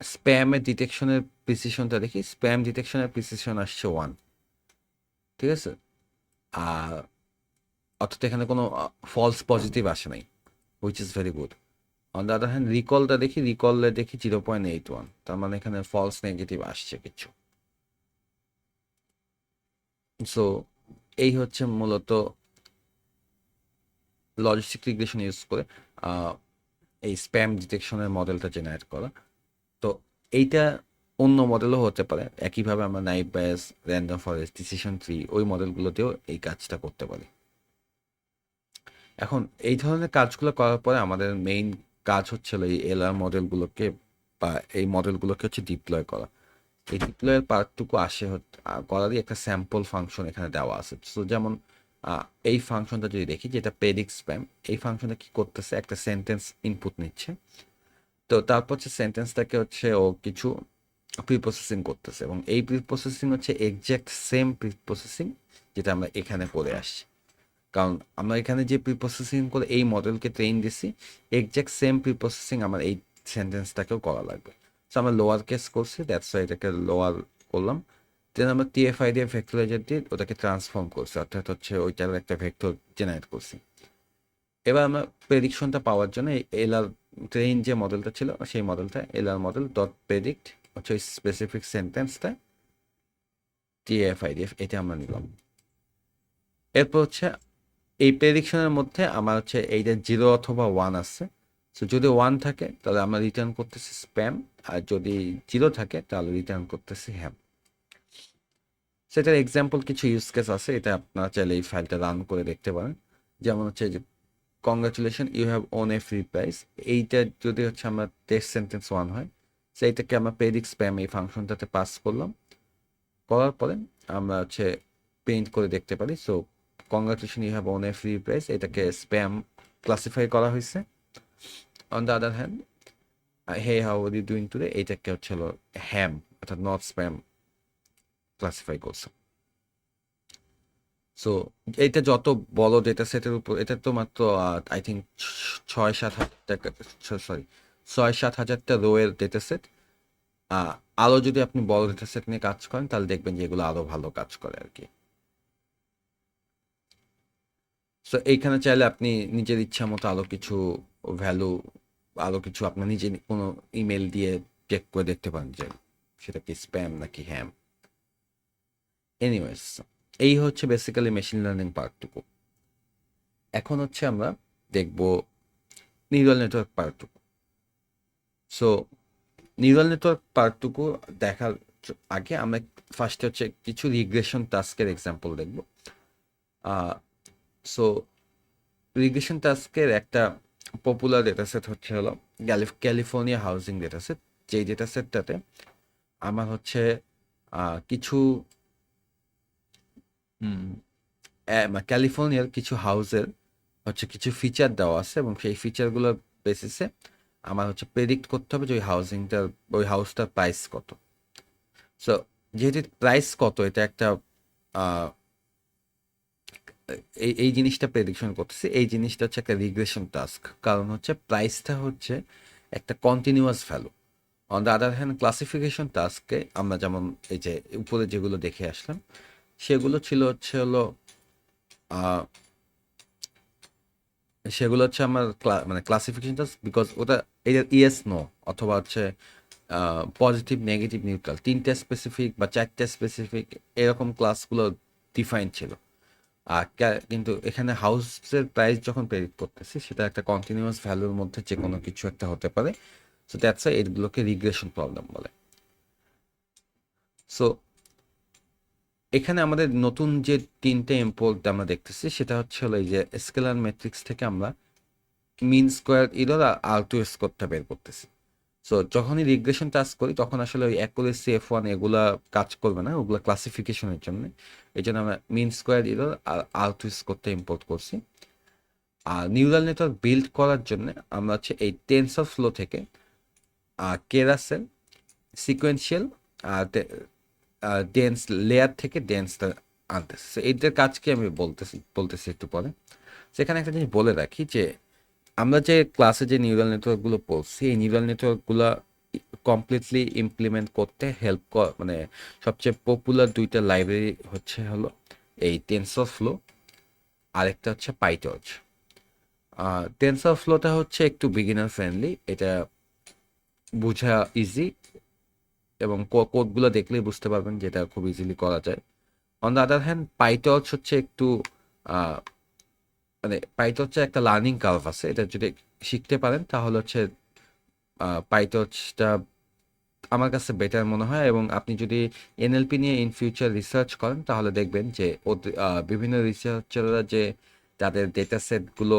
স্প্যামের ডিটেকশনের প্রিসিশনটা দেখি, স্প্যাম ডিটেকশনের প্রিসিশন আসছে 1, ঠিক আছে। আর অর্থাৎ এখানে কোনো ফলস পজিটিভ আসে নাই, which is very good. On the other hand রিকলটা দেখি, রিকলে দেখি 0.81, তার মানে এখানে ফলস নেগেটিভ আসছে কিছু। সো এই হচ্ছে মূলত লজিস্টিক রিগ্রেশন ইউজ করে এই স্প্যাম ডিটেকশনের মডেলটা জেনারেট করা। তো এইটা অন্য মডেলও হতে পারে, একইভাবে আমরা naive bias, random forest, decision tree ওই মডেলগুলোতেও এই কাজটা করতে পারি। এখন এই ধরনের কাজগুলো করার পরে আমাদের মেইন কাজ হচ্ছে এই এলআর মডেলগুলোকে বা এই মডেলগুলোকে হচ্ছে ডিপ্লয় করা। এই ডিপ্লয়ের পার্টটুকু আসে করারই একটা স্যাম্পল ফাংশন এখানে দেওয়া আছে। সো যেমন এই ফাংশনটা যদি দেখি, যেটা প্রেডিক্ট স্প্যাম, এই ফাংশনটা কি করতেছে, একটা সেন্টেন্স ইনপুট নিচ্ছে, তো তারপর হচ্ছে সেন্টেন্সটাকে হচ্ছে ও কিছু প্রিপ্রসেসিং করতেছে, এবং এই প্রিপ্রসেসিং হচ্ছে এক্স্যাক্ট সেম প্রিপ্রসেসিং যেটা আমরা এখানে করে আসছি। কারণ আমরা এখানে যে প্রিপ্রসেসিং করে এই মডেলকে ট্রেন দিছি, এক্স্যাক্ট সেম প্রিপ্রসেসিং আমার এই সেন্টেন্সটাকেও করা লাগবে। সো আমরা লোয়ার কেস করছি, দ্যাটস ওয়াই এটাকে লোয়ার করলাম। দেন আমরা টিএফআইডিএফ ভেক্টরাইজার দিয়ে ওটাকে ট্রান্সফর্ম করছি, অর্থাৎ হচ্ছে ওইটার একটা ভেক্টর জেনারেট করছি। এবার আমরা প্রেডিকশনটা পাওয়ার জন্য এই এলআর ট্রেন যে মডেলটা ছিল, সেই মডেলটা এলআর মডেল ডট প্রেডিক্ট হচ্ছে ওই স্পেসিফিক সেন্টেন্সটা টিএফআইডিএফ, এটা আমরা নিলাম। এরপর হচ্ছে এই প্রেডিকশনের মধ্যে আমার হচ্ছে এইটা 0 অথবা 1 আছে। সো যদি 1 থাকে তাহলে আমরা রিটার্ন করতেছি স্প্যাম, আর যদি 0 থাকে তাহলে রিটার্ন করতেছি হ্যাম। সেটার এক্সাম্পল কিছু ইউজ কেস আছে, এটা আপনারা চাইলে এই ফাইলটা রান করে দেখতে পারেন। যেমন হচ্ছে যে congratulation, you have won a free prize, এইটা যদি হচ্ছে আমরা টেক্সট সেন্টেন্স 1 হয়, সেইটাকে আমরা প্রেডিক্ট স্প্যাম এই ফাংশনটাতে পাস করলাম, করার পরে আমরা হচ্ছে প্রিন্ট করে দেখতে পারি। So congratulation, you have won a free prize, এটাকে স্প্যাম ক্লাসিফাই করা হয়েছে। On the other hand, hey how are you doing today, এইটাকে হচ্ছে হলো হ্যাম অর্থাৎ নট স্প্যাম ক্লাসিফাই করছে। সো এইটা যত বড় ডেটা সেটের উপর, এটা তো মাত্র আই থিঙ্ক 6-7 হাজার টাকা, সরি 6-7 হাজারটা রো এর ডেটা সেট। আরও যদি আপনি বড় ডেটা সেট নিয়ে কাজ করেন তাহলে দেখবেন যে এগুলো আরও ভালো কাজ করে আর কি। সো এইখানে চাইলে আপনি নিজের ইচ্ছা মতো আরও কিছু ভ্যালু, আরও কিছু আপনার নিজে কোনো ইমেল দিয়ে চেক করে দেখতে পারেন যে সেটা কি স্প্যাম নাকি হ্যাম। এনিওয়েজ, এই হচ্ছে বেসিক্যালি মেশিন লার্নিং পার্টটুকু। এখন হচ্ছে আমরা দেখব নিউরাল নেটওয়ার্ক পার্টটুকু। সো নিউরাল নেটওয়ার্ক পার্টটুকু দেখার আগে আমরা ফার্স্টে হচ্ছে কিছু রিগ্রেশন টাস্কের এক্সাম্পল দেখব। সো রিগ্রেশন টাস্কের একটা পপুলার ডেটাসেট হচ্ছে হলো ক্যালিফোর্নিয়া হাউজিং ডেটাসেট। যেই ডেটাসেটটাতে আমার হচ্ছে কিছু ক্যালিফোর্নিয়ার কিছু হাউসের হচ্ছে কিছু ফিচার দেওয়া আছে, এবং সেই ফিচারগুলোর বেসিসে আমার হচ্ছে প্রেডিক্ট করতে হবে যে ওই হাউসটার প্রাইস কত। সো যেহেতু প্রাইস কত, এটা একটা এই জিনিসটা প্রেডিকশন করতেছি, এই জিনিসটা হচ্ছে একটা রিগ্রেশন টাস্ক, কারণ হচ্ছে প্রাইসটা হচ্ছে একটা continuous value. On the other hand classification টাস্কে আমরা যেমন এই যে উপরে যেগুলো দেখে আসলাম সেগুলো ছিল হচ্ছে হলো সেগুলো হচ্ছে আমার মানে ক্লাসিফিকেশন টাস্ক, বিকজ ওটা এটা ইয়েস নো অথবা হচ্ছে পজিটিভ নেগেটিভ নিউট্রাল, 3টে স্পেসিফিক বা 4টে স্পেসিফিক এরকম ক্লাসগুলো ডিফাইন ছিল। কিন্তু এখানে হাউসের প্রাইস যখন প্রেডিক্ট করতেছি সেটা একটা কন্টিনিউয়াস ভ্যালুর মধ্যে যে কোনো কিছু একটা হতে পারে। সো দ্যাটস ওয়াই এগুলোকে রিগ্রেশন প্রবলেম বলে। সো এখানে আমাদের নতুন যে 3টে ইম্পোর্ট আমরা দেখতেছি সেটা হচ্ছে হলো এই যে স্কেলার ম্যাট্রিক্স থেকে আমরা মিন স্কোয়ার ইরর আর আলটু স্কোরটা বের করতেছি। সো যখনই রিগ্রেশন টাস্ক করি তখন আসলে ওই অ্যাকুরেসি F1 এগুলা কাজ করবে না, ওগুলা ক্লাসিফিকেশনের জন্য। এই জন্য আমরা মিন স্কোয়ার ইরর আর আলটু স্কোরটা ইম্পোর্ট করছি। আর নিউরাল নেটওয়ার্ক বিল্ড করার জন্য আমরা হচ্ছে এই টেনসর ফ্লো থেকে কেরাসেল সিকোয়েন্সিয়াল আর ডেন্স লেয়ার থেকে ডেন্সটা আনতেছে। সো এইটার কাজকে আমি বলতেছি একটু পরে। সেখানে একটা জিনিস বলে রাখি যে আমরা যে ক্লাসে যে নিউরাল নেটওয়ার্কগুলো পড়ছি এই নিউরাল নেটওয়ার্কগুলো কমপ্লিটলি ইমপ্লিমেন্ট করতে মানে সবচেয়ে পপুলার 2টা লাইব্রেরি হচ্ছে হলো এই টেনসর ফ্লো, আরেকটা হচ্ছে পাইটর্চ। টেনসর ফ্লোটা হচ্ছে একটু বিগিনার ফ্রেন্ডলি, এটা বোঝা ইজি এবং কোডগুলো দেখলেই বুঝতে পারবেন যে এটা খুব ইজিলি করা যায়। On the other hand PyTorch হচ্ছে একটু আহ, মানে পাইটর্চের একটা লার্নিং কার্ভ আছে, এটা যদি শিখতে পারেন তাহলে হচ্ছে পাইটর্চটা আমার কাছে বেটার মনে হয়। এবং আপনি যদি এনএলপি নিয়ে ইন ফিউচার রিসার্চ করেন তাহলে দেখবেন যে বিভিন্ন রিসার্চাররা যে তাদের ডেটা সেটগুলো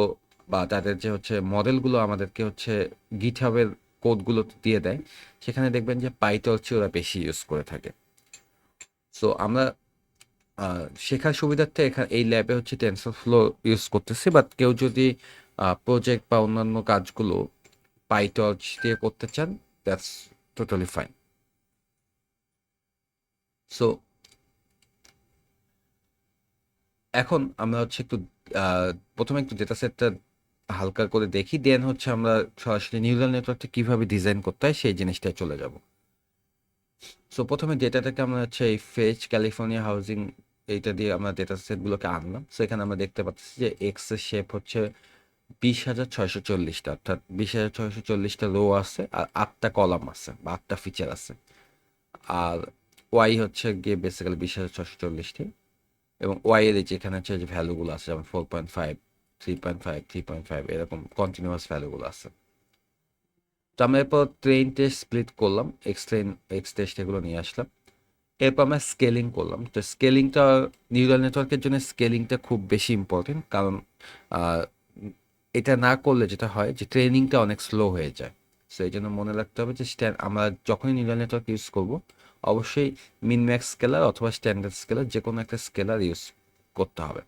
বা তাদের যে হচ্ছে মডেলগুলো আমাদেরকে হচ্ছে গিটহাবের কোডগুলো দিয়ে দেয়, সেখানে দেখবেন যে পাইটর্চে ওরা বেশি ইউজ করে থাকে। সো আমরা শেখার সুবিধার্থে এখানে এই ল্যাবে হচ্ছে টেনসরফ্লো ইউজ করতেছি, বাট কেউ যদি প্রজেক্ট বা অন্যান্য কাজগুলো পাইটর্চ দিয়ে করতে চান, দ্যাটস টোটালি ফাইন। সো এখন আমরা হচ্ছে একটু আহ, প্রথমে একটু ডেটা সেটটা হালকা করে দেখি, দেন হচ্ছে আমরা সরাসরি নিউরাল নেটওয়ার্কটা কিভাবে ডিজাইন করতে হয় সেই জিনিসটায় চলে যাব। সো প্রথমে ডেটাটাকে আমরা হচ্ছে এই ফেজ ক্যালিফোর্নিয়া হাউজিং এইটা দিয়ে আমরা ডেটা সেটগুলোকে আনলাম। সো এখানে আমরা দেখতে পাচ্ছি যে এক্স এর শেপ হচ্ছে 20,640টা, অর্থাৎ 20,640টা রো আছে আর 8টা কলাম আছে বা 8টা ফিচার আছে। আর ওয়াই হচ্ছে গিয়ে বেসিক্যালি 20,640টি, এবং ওয়াই এর যেখানে হচ্ছে যে ভ্যালুগুলো আছে যেমন 4.5, 3.5, 3.5 এরকম কন্টিনিউয়াস ভ্যালুগুলো আছে। তো আমরা এরপর ট্রেন টেস্ট স্প্লিট করলাম, এক্স টেস্ট এগুলো নিয়ে আসলাম। এরপর আমরা স্কেলিং করলাম। তো স্কেলিংটা নিউরাল নেটওয়ার্কের জন্য স্কেলিংটা খুব বেশি ইম্পর্টেন্ট, কারণ আহ, এটা না করলে যেটা হয় যে ট্রেনিংটা অনেক স্লো হয়ে যায়। সো এই জন্য মনে রাখতে হবে যে আমরা যখনই নিউরাল নেটওয়ার্ক ইউজ করব অবশ্যই মিন ম্যাক্স স্কেলার অথবা স্ট্যান্ডার্ড স্কেলার যে কোনো একটা স্কেলার ইউজ করতে হবে।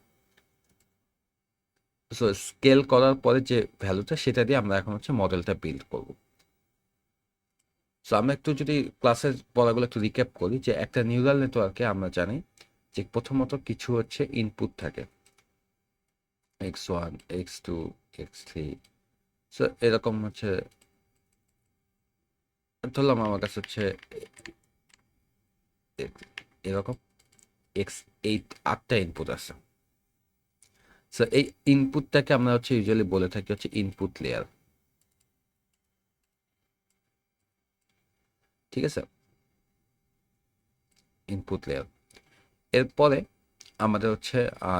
সো স্কেল করার পরে যে ভ্যালুটা সেটা দিয়ে আমরা এখন হচ্ছে মডেলটা বিল্ড করব। সো আমরা একটু যদি ক্লাসের পড়াগুলো একটু রিক্যাপ করি, যে একটা নিউরাল নেটওয়ার্কে আমরা জানি যে প্রথমত কিছু হচ্ছে ইনপুট থাকে, x1 x2 x3, সো এরকম হচ্ছে ধরলাম আমার কাছে হচ্ছে এরকম আটটা ইনপুট আছে। সো এই ইনপুটটাকে আমরা হচ্ছে ইউজুয়ালি বলে থাকি হচ্ছে ইনপুট লেয়ার, ঠিক আছে, ইনপুট লেয়ার। এরপরে আমাদের হচ্ছে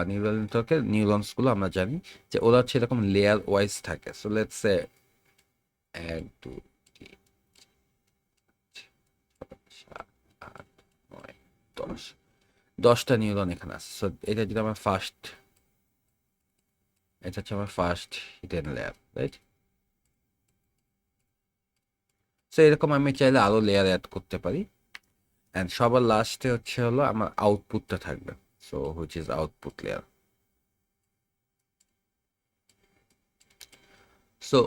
নিউরাল নেটওয়ার্কের নিউরনসগুলো আমরা জানি যে ওরা হচ্ছে এরকম লেয়ার ওয়াইজ থাকে। সো লেটস সে 1 2 3 4 5 6 7 8 9 10, 10টা নিউরন এখানে আছে। সো এটা যদি আমার ফার্স্ট, এটা হচ্ছে আমার first hidden layer, right? So এরকম আমি চাইলে আরো লেয়ার অ্যাড করতে পারি। অ্যান্ড সবার লাস্টে হচ্ছে হলো আমার আউটপুটটা থাকবে, so which is output layer. So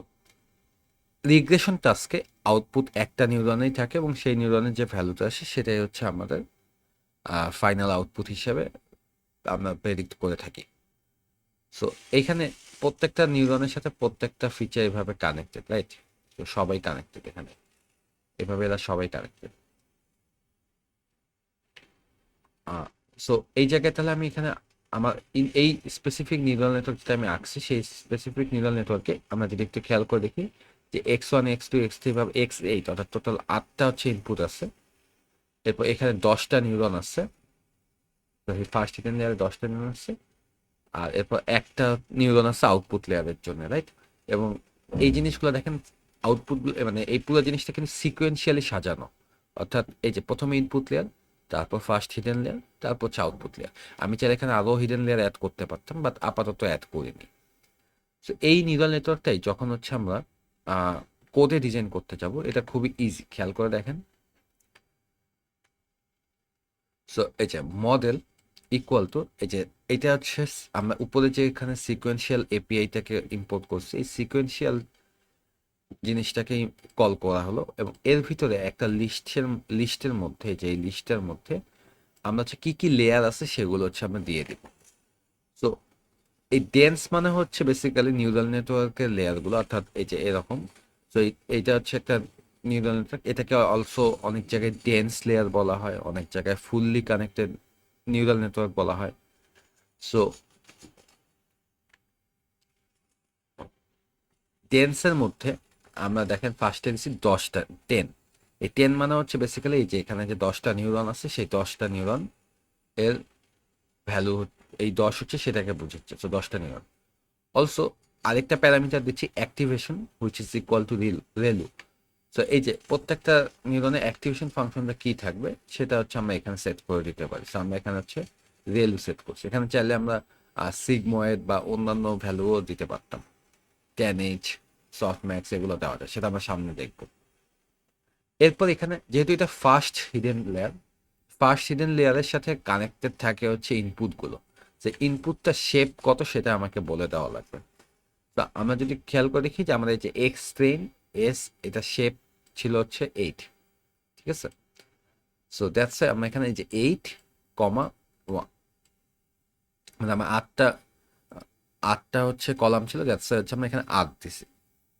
regression টাস্কে আউটপুট একটা নিউরনেই থাকে এবং সেই নিউরনের যে ভ্যালুটা আসে সেটাই হচ্ছে আমাদের ফাইনাল আউটপুট হিসেবে আমরা প্রেডিক্ট করে থাকি। সো এইখানে প্রত্যেকটা নিউরনের সাথে প্রত্যেকটা ফিচার এভাবে কানেক্টেড, রাইট? তো সবাই কানেক্টেড এখানে, এভাবে এরা সবাই কানেক্টেড। সো এই জায়গায় তাহলে আমি এখানে আমার এই স্পেসিফিক নিউরাল নেটওয়ার্ক যেটা আমি আঁকছি সেই স্পেসিফিক নিউরাল নেটওয়ার্কে আমরা যদি একটু খেয়াল করে দেখি যে x1 x2 x3 বা x8 অর্থাৎ টোটাল 8টা হচ্ছে ইনপুট আছে। এরপর এখানে 10টা নিউরন আছে, ফার্স্ট হিডেন লেয়ারে 10টা নিউরন আছে, আর এরপর একটা নিউরন আছে আউটপুট লেয়ারের জন্য, রাইট? এবং এই জিনিসগুলো দেখেন আউটপুট, মানে এই পুরো জিনিসটা কিন্তু সিকোয়েন্সিয়ালি সাজানো, অর্থাৎ এই যে প্রথমে ইনপুট লেয়ার, তারপর ফার্স্ট হিডেন লেয়ার, তারপর হচ্ছে আউটপুট লেয়ার। আমি চাইলে এখানে আরও হিডেন লেয়ার অ্যাড করতে পারতাম, বাট আপাতত অ্যাড করিনি। সো এই নিউরাল নেটওয়ার্কটাই যখন হচ্ছে আমরা কোডে ডিজাইন করতে যাব, এটা খুবই ইজি, খেয়াল করে দেখেন। সো এই যে মডেল ইকুয়াল টু এই যে এটা হচ্ছে আমরা উপরে যে এখানে সিকোয়েন্সিয়াল এপিআইটাকে ইম্পোর্ট করছি, এই সিকোয়েন্সিয়াল জিনিসটাকে কল করা হলো এবং এর ভিতরে একটা লিস্টের মধ্যে, যে এই লিস্টের মধ্যে আমরা হচ্ছে কি কি লেয়ার আছে সেগুলো হচ্ছে আমরা দিয়ে দিব। সো এই ডেন্স মানে হচ্ছে বেসিক্যালি নিউরাল নেটওয়ার্কের লেয়ারগুলো, অর্থাৎ এই যে এরকম। সো এইটা হচ্ছে একটা নিউরাল নেটওয়ার্ক, এটাকে অলসো অনেক জায়গায় ডেন্স লেয়ার বলা হয়, অনেক জায়গায় ফুললি কানেক্টেড নিউরাল নেটওয়ার্ক বলা হয়। সো টেন্সের মধ্যে আমরা দেখেন ফার্স্টে দিচ্ছি 10টা 10। এই 10 মানে হচ্ছে বেসিক্যালি এই যে এখানে যে 10টা নিউরন আছে সেই 10টা নিউরন এর ভ্যালু, এই 10 হচ্ছে সেটাকে বোঝাচ্ছে, সো 10টা নিউরন। অলসো আরেকটা প্যারামিটার দিচ্ছি activation which is equal to relu. So এই যে প্রত্যেকটা নিউরনের অ্যাক্টিভেশন ফাংশনটা কি থাকবে সেটা হচ্ছে আমরা এখানে সেট করে দিতে পারি। সো আমরা এখানে হচ্ছে রেলু সেট করছি, এখানে চাইলে আমরা সিগময়েড বা অন্যান্য ভ্যালুও দিতে পারতাম, 10H, সফটম্যাক্স এগুলো দেওয়া যায়, সেটা আমরা সামনে দেখব। এরপর এখানে যেহেতু এটা ফার্স্ট হিডেন লেয়ারের সাথে কানেক্টেড থাকে হচ্ছে ইনপুটগুলো, যে ইনপুটটা শেপ কত সেটা আমাকে বলে দেওয়া লাগবে। তো আমরা যদি খেয়াল করে দেখি যে আমাদের এই যে এক্স ট্রেন এস, এটা শেপ ছিল হচ্ছে 8, ঠিক আছে? সো দ্যাটস আমরা এখানে এই যে 8,1 মানে আমার আটটা হচ্ছে কলাম ছিল, দ্যাটস হচ্ছে আমরা এখানে 8 দিছি।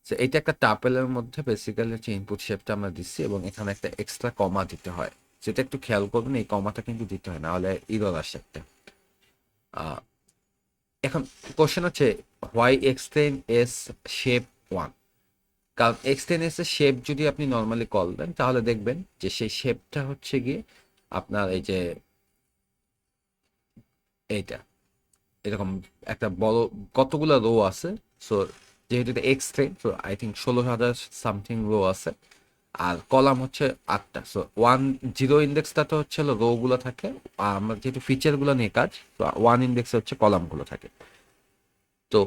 সো এইটা একটা টাপেলের মধ্যে বেসিক্যালি হচ্ছে ইনপুট শেপটা আমরা দিচ্ছি এবং এখানে একটা এক্সট্রা কমা দিতে হয়, যেটা একটু খেয়াল করবেন, এই কমাটা কিন্তু দিতে হয়, না হলে ইরর আসে একটা। এখন কোশ্চেন হচ্ছে হোয়াই এক্সটেন এস শেপ 1। কারণ এক্সটেন এস এর শেপ যদি আপনি নর্মালি কল দেন তাহলে দেখবেন যে সেই শেপটা হচ্ছে গিয়ে আপনার এই যে এইটা এরকম একটা বড় কতগুলো রো আছে। সো যেহেতু এটা এক্সটেন, so I think 16,000 something row আছে, আর কলাম হচ্ছে 8টা। সো 10 ইন্ডেক্সটাতে হচ্ছে হলো রো গুলো থাকে, আর আমরা যেহেতু ফিচারগুলো নিয়ে কাজ, তো 1 ইন্ডেক্সে হচ্ছে কলামগুলো থাকে। তো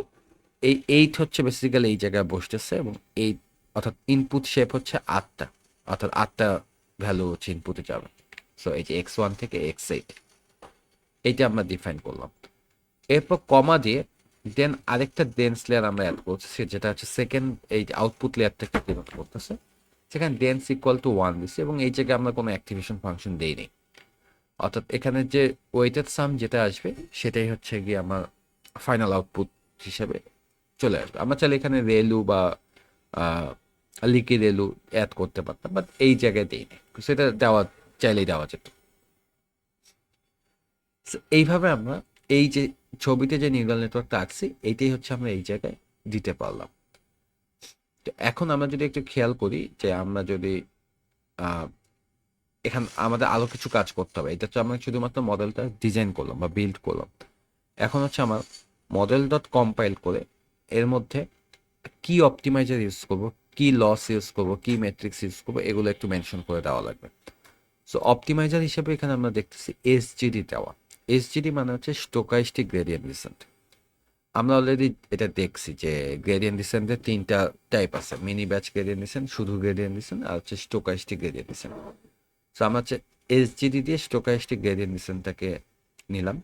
এই 8 হচ্ছে বেসিক্যালি এই জায়গায় বসতেছে এবং এই অর্থাৎ ইনপুট শেপ হচ্ছে 8টা, অর্থাৎ 8টা ভ্যালু হচ্ছে ইনপুটে যাবে। সো এই যে x1 থেকে x8 এইটা আমরা ডিফাইন করলাম। এরপর কমা দিয়ে দেন আরেকটা ডেন্স লেয়ার আমরা অ্যাড করছি, যেটা হচ্ছে সেকেন্ড এই আউটপুট লেয়ার থেকে ডিনোট করতেছে, সেখানে ডেন্স ইকুয়াল টু 1 দিচ্ছি এবং এই জায়গায় আমরা কোনো অ্যাক্টিভেশন ফাংশন দেই নেই। অর্থাৎ এখানে যে ওয়েটেড সাম যেটা আসবে সেটাই হচ্ছে গিয়ে আমার ফাইনাল আউটপুট হিসেবে চলে আসবে। আমরা চাইলে এখানে রেলু বা লিকি রেলু অ্যাড করতে পারতাম, বাট এই জায়গায় দিই না, সেটা দেওয়া চাইলেই দেওয়া যেত। So, এইভাবে আমরা এই যে ছবিতে যে নিউরাল নেটওয়ার্কটা আঁকছি এইটাই হচ্ছে আমরা এই জায়গায় দিতে পারলাম। তো এখন আমরা যদি একটু খেয়াল করি যে আমরা যদি আহ, এখান আমাদের আরো কিছু কাজ করতে হবে। এটা হচ্ছে আমরা শুধুমাত্র মডেলটা ডিজাইন করলাম বা বিল্ড করলাম। এখন হচ্ছে আমার মডেল ডট কম্পাইল করে এর মধ্যে কি অপটিমাইজার ইউজ করব, কি লস ইউজ করব, কি ম্যাট্রিক্স ইউজ করব, এগুলো একটু মেনশন করে দেওয়া লাগবে। সো অপটিমাইজার হিসেবে এখানে আমরা দেখতেছি এসজিডি দেওয়া। এসজিডি মানে হচ্ছে স্টোকাস্টিক গ্রেডিয়েন্ট ডিসেন্ট। আমরা অলরেডি এটা দেখছি যে গ্রেডিয়েন্ট ডিসেন্টের তিনটা টাইপ আছে, মিনি ব্যাচ গ্রেডিয়েন্ট ডিসেন্ট, শুধু গ্রেডিয়েন্ট ডিসেন্ট, আর হচ্ছে স্টোকাস্টিক গ্রেডিয়েন্ট ডিসেন্ট। সো আমরা হচ্ছে এসজিডি দিয়ে স্টোকাস্টিক গ্রেডিয়েন্ট ডিসেন্টটাকে নিলাম।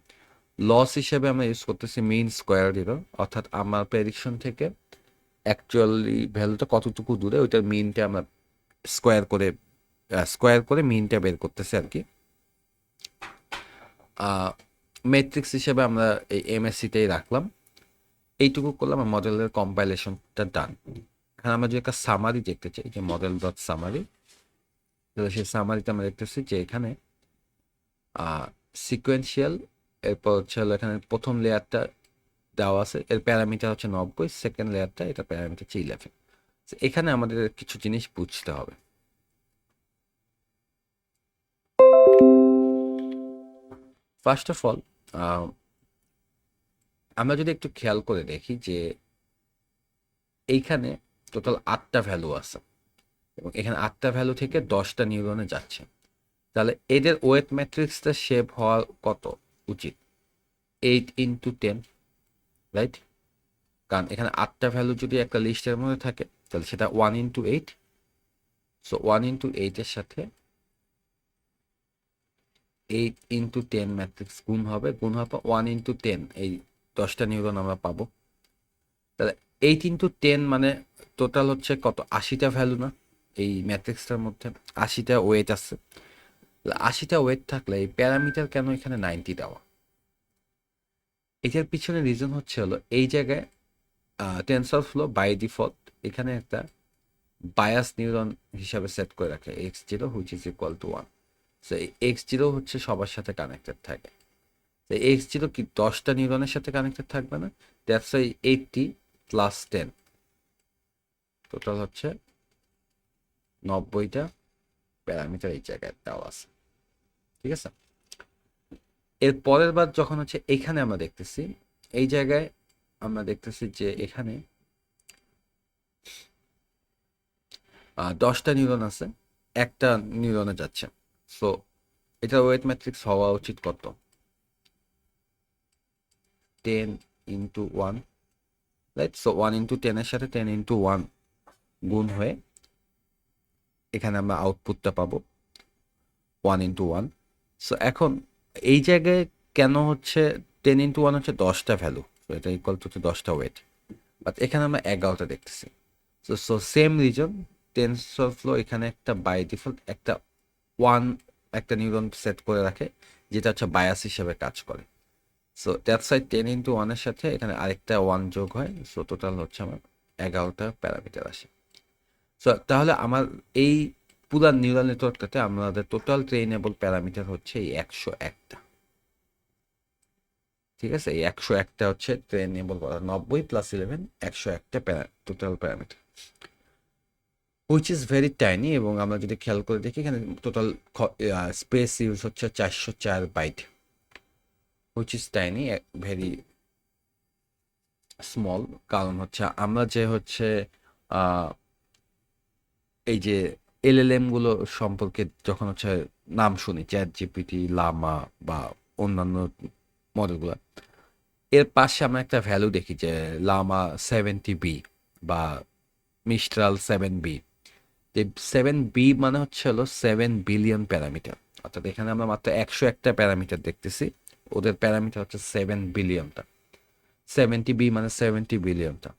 লস হিসেবে আমরা ইউজ করতেছি মিন স্কোয়ার এরর, অর্থাৎ আমার প্রেডিকশন থেকে অ্যাকচুয়ালি ভ্যালুটা কতটুকু দূরে ওইটার মিনটা আমরা স্কোয়ার করে মিনটা বের করতেছি আর কি। ম্যাট্রিক্স হিসেবে আমরা এই এমএসসিটাই রাখলাম। এইটুকু করলাম, আমার মডেলের কম্পাইলেশনটা ডান। এখন আমরা যদি একটা সামারি দেখতে চাই যে মডেল ডট সামারি, তাহলে সেই সামারিতে আমরা দেখতেছি যে এখানে সিকোয়েন্সিয়াল, এরপর হচ্ছে হলো এখানে প্রথম লেয়ারটা দেওয়া আছে, এর প্যারামিটার হচ্ছে 90, সেকেন্ড লেয়ারটা এটা প্যারামিটার হচ্ছে 11। এখানে আমাদের কিছু জিনিস বুঝতে হবে। ফার্স্ট অফ অল আমরা যদি একটু খেয়াল করে দেখি যে এইখানে টোটাল 8টা ভ্যালু আছে এবং এখানে 8টা ভ্যালু থেকে 10টা নিউরনে যাচ্ছে, তাহলে এদের ওয়েট ম্যাট্রিক্সটা শেপ হওয়া কত উচিত? 8 × 10, রাইট? কারণ এখানে 8টা ভ্যালু যদি একটা লিস্টের মধ্যে থাকে তাহলে সেটা 1 × 8। সো 1 × 8 এর সাথে 8 × 10 ম্যাট্রিক্স গুণ হবে, গুণ হবে 1 × 10, এই 10টা নিউরন আমরা পাবো। তাহলে 8 × 10 মানে টোটাল হচ্ছে কত? 80টা ভ্যালু না এই ম্যাট্রিক্সটার মধ্যে? 80টা ওয়েট আছে। 80টা ওয়েট থাকলে এই প্যারামিটার কেন এখানে 90 দেওয়া? এটার পিছনে রিজন হচ্ছে হলো এই জায়গায় টেনসরফ্লো বাই ডিফল্ট এখানে একটা বায়াস নিউরন হিসাবে সেট করে রাখে x0 which is equal to 1। So এই x0 হচ্ছে সবার সাথে কানেক্টেড থাকে। তো x0 কি 10টা নিউরনের সাথে কানেক্টেড থাকবে না? দ্যাটস ওয়াই 80 + 10 টোটাল হচ্ছে 90টা প্যারামিটার এই জায়গায় দেওয়া আছে। ঠিক আছে, এর পরের বার যখন হচ্ছে এখানে আমরা দেখতেছি, এই জায়গায় আমরা দেখতেছি যে এখানে 10টা নিউরন আছে, একটা নিউরনে যাচ্ছে। সো এটা ওয়েট ম্যাট্রিক্স হওয়া উচিত কত? 10 × 1, রাইট? সো 1 × 10 এর সাথে 10 × 1 গুণ হয়ে এখানে আমরা আউটপুটটা পাবো 1 × 1। সো এখন এই জায়গায় কেন হচ্ছে 10 × 1 হচ্ছে 10টা ভ্যালু, তো এটা ইকুয়াল টু 10টা ওয়েট, বাট এখানে আমরা 11টা দেখতেছি। সো সো সেম রিজন, টেনসরফ্লো এখানে একটা বাই ডিফল্ট একটা 1 একটা নিউরন সেট করে রাখে যেটা হচ্ছে বায়াস হিসেবে কাজ করে। সো দ্যাটস ওয়াই 10 × 1 এর সাথে এখানে আরেকটা 1 যোগ হয়, সো টোটাল হচ্ছে আমার 11টা প্যারামিটার আসে। সো তাহলে আমার এই পুরো নিউরাল নেটওয়ার্কটাতে আমাদের টোটাল ট্রেনেবল প্যারামিটার হচ্ছে এই 101টা। ঠিক আছে, এই 101টা হচ্ছে ট্রেনেবল, 90 + 11 101টা total parameter, which is very tiny. এবং আমরা যদি খেয়াল করে দেখি এখানে টোটাল স্পেস ইউজ হচ্ছে 404 byte, which is tiny, very small. কারণ হচ্ছে আমরা যে হচ্ছে এই যে এলএলএম গুলো সম্পর্কে যখন হচ্ছে নাম শুনি, চ্যাট জিপিটি, লামা বা অন্যান্য মডেলগুলো, এর পাশে আমরা একটা ভ্যালু দেখি যে লামা 70B বা মিস্ট্রাল 7B। 7B মানে হচ্ছে হলো 7 বিলিয়ন প্যারামিটার, অর্থাৎ এখানে আমরা মাত্র 101টা প্যারামিটার দেখতেছি, ওদের প্যারামিটার হচ্ছে 7 বিলিয়নটা। 70B মানে 70 বিলিয়নটা।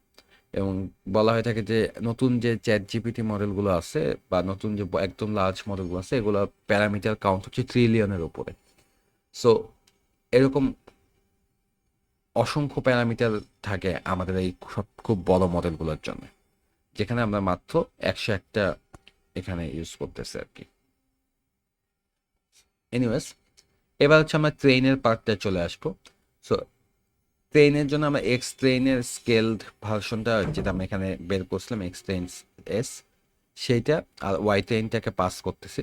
এবং বলা হয়ে থাকে যে নতুন যে চ্যাট জিপিটি মডেলগুলো আছে বা নতুন যে একদম লার্জ মডেলগুলো আছে এগুলো প্যারামিটার কাউন্ট হচ্ছে ট্রিলিয়নের উপরে। সো এরকম অসংখ্য প্যারামিটার থাকে আমাদের এই সব খুব বড় মডেলগুলোর জন্য, যেখানে আমরা মাত্র 101টা এখানে ইউজ করতেছি আর কি। এনিওয়েজ, এবার হচ্ছে আমরা ট্রেনের পার্টটা চলে আসবো। সো ট্রেনের জন্য আমরা এক্স ট্রেনের স্কেলড ভার্সনটা যেটা আমরা এখানে বের করছিলাম, এক্স ট্রেন এস, সেইটা আর ওয়াই ট্রেনটাকে পাস করতেছি।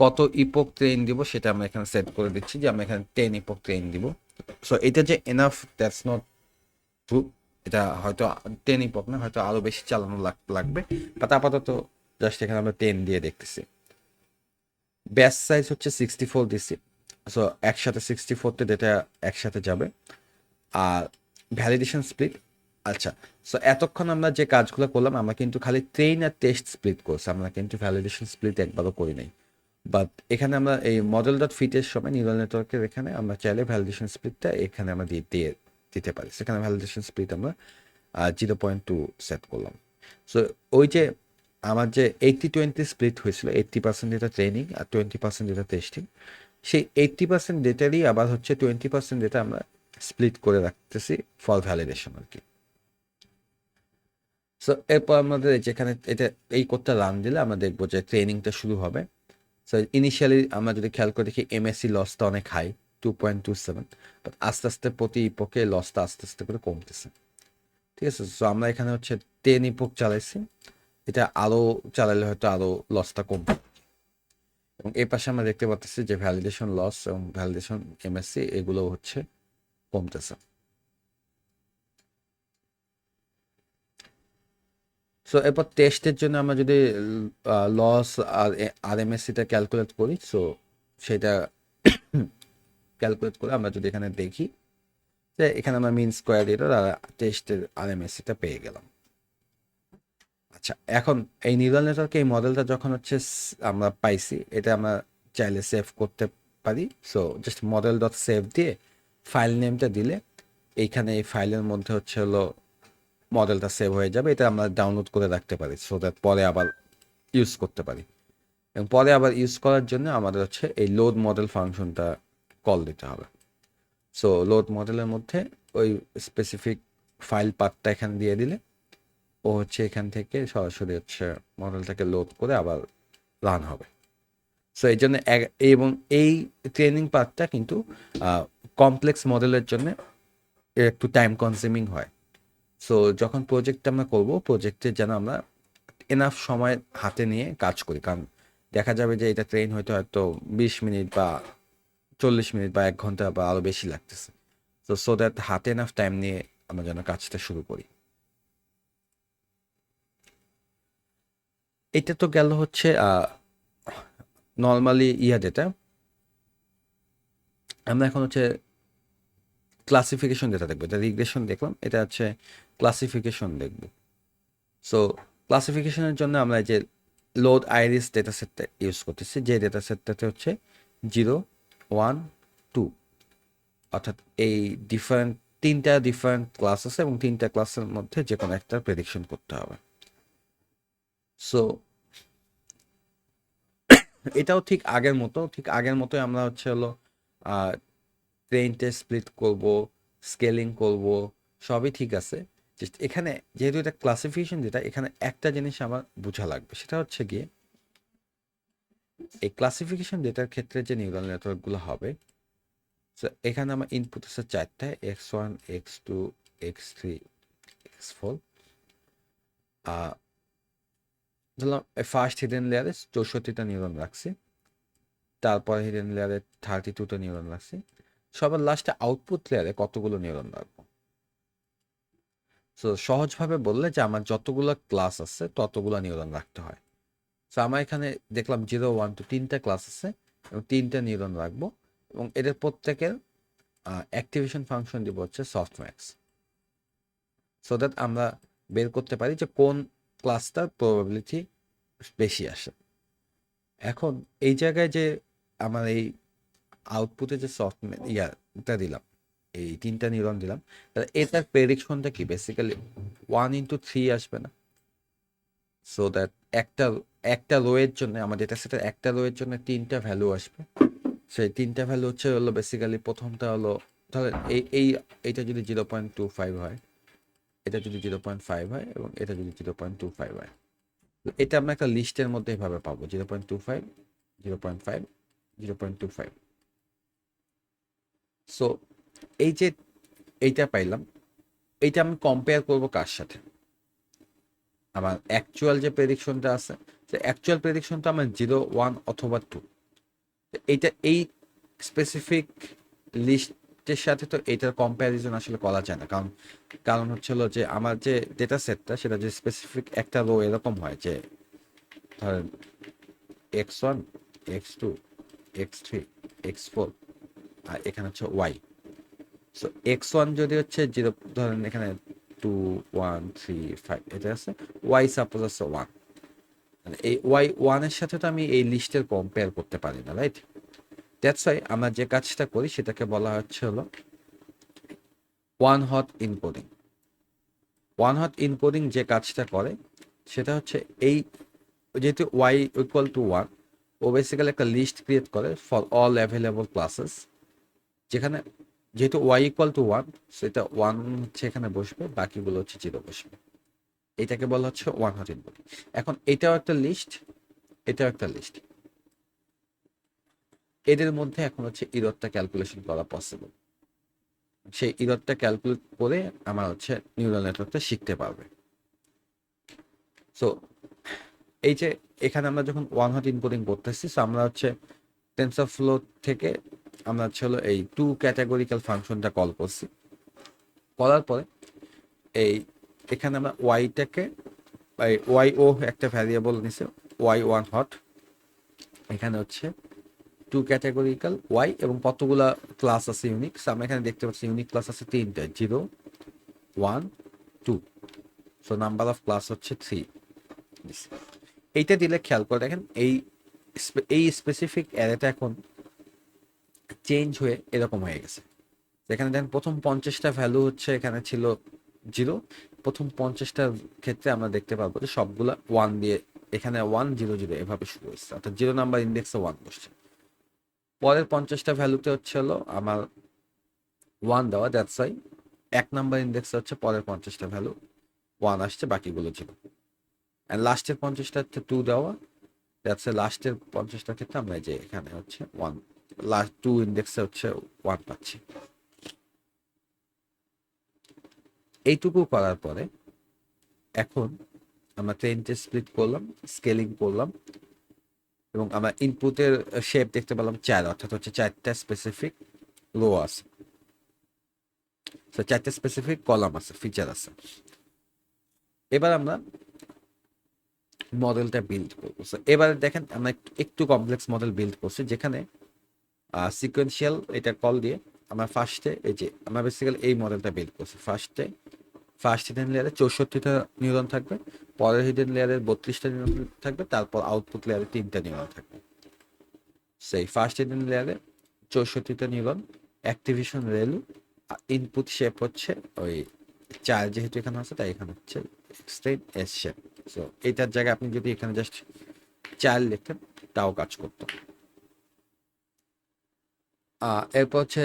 কত ইপোক ট্রেন দিব সেটা আমরা এখানে সেট করে দিচ্ছি যে আমরা এখানে 10 ইপোক ট্রেন দিব। সো এটা যে এনাফ দ্যাটস নট ট্রু, এটা হয়তো 10 ইপোক না, হয়তো আরও বেশি চালানো লাগবে, বাট আপাতত জাস্ট এখানে আমরা 10 দিয়ে দেখতেছি। ব্যাস সাইজ হচ্ছে 64 দিচ্ছি। সো একসাথে 64তে ডেটা একসাথে যাবে। আর ভ্যালিডেশন স্প্লিট, আচ্ছা, সো এতক্ষণ আমরা যে কাজগুলো করলাম আমরা কিন্তু খালি ট্রেন আর টেস্ট স্প্লিট করছি, আমরা কিন্তু ভ্যালিডেশন স্প্লিট একবারও করি নাই। বাট এখানে আমরা এই মডেল ডট ফিটের সময় নিউরাল নেটওয়ার্কের এখানে আমরা চাইলে ভ্যালিডেশন স্প্লিটটা এখানে আমরা দিতে পারি। সেখানে ভ্যালিডেশন স্প্লিট আমরা 0.2 সেট করলাম। সো ওই যে আমার যে 80-20 স্প্লিট হয়েছিল, 80% ডেটা ট্রেনিং আর 20% ডেটা টেস্টিং, সেই 80% ডেটারই আবার হচ্ছে 20% ডেটা আমরা স্প্লিট করে রাখতেছি ফর ভ্যালিডেশন আর কি। সো এরপর আমাদের যেখানে এটা এই কোডটা রান দিলে আমরা দেখবো যে ট্রেনিংটা শুরু হবে। সো ইনিশিয়ালি আমরা যদি খেয়াল করে দেখি এমএসসি লসটা অনেক হাই, 2.27, বাট আস্তে আস্তে প্রতি ইপোকে লসটা আস্তে আস্তে করে কমতেছে। ঠিক আছে, সো আমরা এখানে হচ্ছে 10 ইপোক চালাইছি, এটা আরও চালালে হয়তো আরও লসটা কমবে। এবং এই পাশে আমরা দেখতে পাচ্ছি যে ভ্যালিডেশন লস এবং ভ্যালিডেশন এমএসসি এগুলো হচ্ছে কমতেছে। সো এরপর টেস্টের জন্য আমরা যদি লস আর আরএমএসসিটা ক্যালকুলেট করি, সো সেটা ক্যালকুলেট করে আমরা যদি এখানে দেখি যে এখানে আমরা মিন স্কোয়ার এরর আর টেস্টের আরএমএসসিটা পেয়ে গেলাম। আচ্ছা, এখন এই নিউরাল নেটওয়ার্কে এই মডেলটা যখন হচ্ছে আমরা পাইছি, এটা আমরা চাইলে সেভ করতে পারি। So just model dot save দিয়ে ফাইল নেমটা দিলে এইখানে এই ফাইলের মধ্যে হচ্ছে হলো মডেলটা সেভ হয়ে যাবে। এটা আমরা ডাউনলোড করে রাখতে পারি সো দ্যাট পরে আবার ইউজ করতে পারি। এবং পরে আবার ইউজ করার জন্য আমাদের হচ্ছে এই লোড মডেল ফাংশনটা কল দিতে হবে। সো লোড মডেলের মধ্যে ওই স্পেসিফিক ফাইল পাথটা এখানে দিয়ে দিলে ও হচ্ছে এখান থেকে সরাসরি হচ্ছে মডেলটাকে লোড করে আবার রান হবে। সো এই জন্য এবং এই ট্রেনিং পার্টটা কিন্তু কমপ্লেক্স মডেলের জন্য একটু টাইম কনজিউমিং হয়। সো যখন প্রজেক্টটা আমরা করবো, প্রজেক্টে যেন আমরা এনাফ সময় হাতে নিয়ে কাজ করি, কারণ দেখা যাবে যে এটা ট্রেন হয়তো 20 মিনিট বা 40 মিনিট বা 1 ঘন্টা বা আরও বেশি লাগতেছে। সো দ্যাট হাতে এনাফ টাইম নিয়ে আমরা যেন কাজটা শুরু করি। এটা তো গেল হচ্ছে নর্মালি ডেটা। আমরা এখন হচ্ছে ক্লাসিফিকেশন ডেটা দেখবো। এটা রিগ্রেশন দেখলাম, এটা হচ্ছে ক্লাসিফিকেশন দেখব। সো ক্লাসিফিকেশনের জন্য আমরা যে লোড আইরিস ডেটা সেটটা ইউজ করতেছি, যে ডেটা সেটটাতে হচ্ছে 0, 1, 2, অর্থাৎ এই তিনটা ডিফারেন্ট ক্লাস আছে এবং তিনটা ক্লাসের মধ্যে যে কোনো একটা প্রেডিকশন করতে হবে। সো এটাও ঠিক আগের মতোই আমরা হচ্ছে হলো ট্রেনটা স্প্লিট করব, স্কেলিং করব, সবই ঠিক আছে। জাস্ট এখানে যেহেতু এটা ক্লাসিফিকেশন যেটা, এখানে একটা জিনিস আমার বোঝা লাগবে, সেটা হচ্ছে গিয়ে এই ক্লাসিফিকেশন ডেটার ক্ষেত্রে যে নিউরাল নেটওয়ার্কগুলো হবে, এখানে আমার ইনপুট আছে 4টা, x1, x2, x3, x4। ধরলাম ফার্স্ট হিডেন লেয়ারে 64টা নিউরন রাখছি, তারপর হিডেন লেয়ারে 32টা নিউরন রাখছি, সবার লাস্টে আউটপুট লেয়ারে কতগুলো নিউরন রাখবো। সো সহজভাবে বললে যে আমার যতগুলো ক্লাস আছে ততগুলো নিউরন রাখতে হয়। সো আমার এখানে দেখলাম 0, 1, 2 তিনটা ক্লাস আছে এবং 3টা নিউরন রাখবো, এবং এদের প্রত্যেকের অ্যাক্টিভেশন ফাংশন দিব হচ্ছে সফটম্যাক্স, সো দ্যাট আমরা বের করতে পারি যে কোন ক্লাসটার প্রবাবিলিটি বেশি আসে। এখন এই জায়গায় যে আমার এই আউটপুটে যে ইয়াটা দিলাম, এই 3টা নিউরন দিলাম, তাহলে এটার প্রেডিকশনটা কি বেসিক্যালি 1x3 আসবে না? সো দ্যাট একটা রো এর জন্য আমার ডেটা সেটের একটা রো এর জন্য 3টা ভ্যালু আসবে। সেই তিনটা ভ্যালু হলো বেসিক্যালি প্রথমটা হলো ধরেন এইটা যদি 0.25 হয়, এটা যদি 0.5 হয় এবং এটা যদি 0.25 হয়, তো এটা আমরা একটা লিস্টের মধ্যে এভাবে পাবো 0.25, 0.5, 0.25। সো এই যে এইটা পাইলাম, এইটা আমি কম্পেয়ার করব কার সাথে? আমার অ্যাকচুয়াল যে প্রেডিকশনটা আছে, যে অ্যাকচুয়াল প্রেডিকশনটা আমার 0, 1 অথবা 2। এইটা এই স্পেসিফিক লিস্টের সাথে তো এইটার কম্প্যারিজন আসলে করা যায় না, কারণ কারণ হলো যে আমার যে ডেটা সেটটা সেটা যে স্পেসিফিক একটা রো এরকম হয় যে ধরেন x1, x2, x3, x4, আর এখানে হচ্ছে y। সো x1 যদি হচ্ছে 0, ধরেন এখানে 2, 1, 3, 5 এটা আছে, y সাপোজ আছে 1, মানে এই y 1 এর সাথে তো আমি এই লিস্টের কম্পেয়ার করতে পারি না, রাইট? দ্যাটস ওয়াই আমরা যে কাজটা করি সেটাকে বলা হলো one hot encoding. One hot encoding যে কাজটা করে সেটা হচ্ছে এই, যেহেতু ওয়াই ইকুয়াল টু 1, ও বেসিক্যালি একটা লিস্ট ক্রিয়েট করে ফর অল অ্যাভেলেবল ক্লাসেস, যেখানে যেহেতু ওয়াই ইকুয়াল টু 1, সেটা 1 হচ্ছে এখানে বসবে, বাকিগুলো হচ্ছে 0 বসবে। এটাকে বলা হচ্ছে ওয়ান হট ইনকোডিং। এখন এটাও একটা লিস্ট, এটাও একটা লিস্ট, এদের মধ্যে এখন হচ্ছে ইররটা ক্যালকুলেশন করা পসিবল। সেই ইররটা ক্যালকুলেট করে আমার হচ্ছে নিউরাল নেটওয়ার্কটা শিখতে পারবে। সো এই যে এখানে আমরা যখন ওয়ান হট ইনকোডিং করতেছি, সো আমরা হচ্ছে টেনসরফ্লো থেকে আমরা হলো এই টু ক্যাটাগরিক্যাল ফাংশনটা কল করছি। করার পরে এই এখানে আমরা ওয়াইটাকে ওয়াই ও একটা ভ্যারিয়েবল নিছে ওয়াই ওয়ান হট, এখানে হচ্ছে টু ক্যাটাগরিক্যাল ওয়াই এবং কতগুলা ক্লাস আছে ইউনিক। আমরা এখানে দেখতে পাচ্ছি ইউনিক ক্লাস আছে 3টা, 0, 1, 2। সো নাম্বার অফ ক্লাস হচ্ছে 3। এইটা দিলে খেয়াল করে দেখেন এই স্পেসিফিক অ্যারেটা এখন চেঞ্জ হয়ে এরকম হয়ে গেছে। এখানে দেখেন প্রথম 50টা ভ্যালু হচ্ছে এখানে ছিল 0, প্রথম 50টার ক্ষেত্রে আমরা দেখতে পাবো যে সবগুলা 1 দিয়ে, এখানে 1, 0, 0 এভাবে শুরু হচ্ছে, অর্থাৎ 0 নাম্বার ইন্ডেক্সে 1 বসছে। পরের 50টা ভ্যালুতে হলো আমার 1 দেওয়া, দ্যাটস ওয়াই 1 নাম্বার ইন্ডেক্সে হচ্ছে পরের 50টা ভ্যালু 1 আসছে, বাকিগুলো 0। অ্যান্ড লাস্টের 50টা হচ্ছে 2 দেওয়া, দ্যাটস ওয়াই লাস্টের 50টার ক্ষেত্রে আমরা যে এখানে হচ্ছে 1, লাস্ট 2 ইন্ডেক্সে হচ্ছে 1 পাচ্ছি। এইটুকু করার পরে এখন আমরা ট্রেনটা স্প্লিট করলাম, স্কেলিং করলাম, এবং আমরা ইনপুটের শেপ দেখতে পেলাম 4, অর্থাৎ হচ্ছে 4টা স্পেসিফিক রো আছে, তো 4টা স্পেসিফিক কলাম আছে, ফিচার আছে। এবার আমরা মডেলটা বিল্ড করবো। এবার দেখেন আমরা একটু কমপ্লেক্স মডেল বিল্ড করছি, যেখানে সিকোয়েন্সিয়াল এটা কল দিয়ে আমরা ফার্স্টে এই যে আমরা বেসিক্যালি এই মডেলটা বিল্ড করছি। ফার্স্ট হিডেন লেয়ারে 64টা নিউরন থাকবে, পরের হিডেন লেয়ারের 32টা নিউরন থাকবে, তারপর আউটপুট লেয়ারে 3টা নিউরন থাকবে। সেই ফার্স্ট হিডেন লেয়ারে 64টা neuron, activation relu, input shape হচ্ছে ওই 4 যেহেতু এখানে আছে তাই এখানে হচ্ছে এক্সট্রেট এস শেপ। সো এটার জায়গায় আপনি যদি এখানে জাস্ট 4 লিখতেন তাও কাজ করতো। এরপর হচ্ছে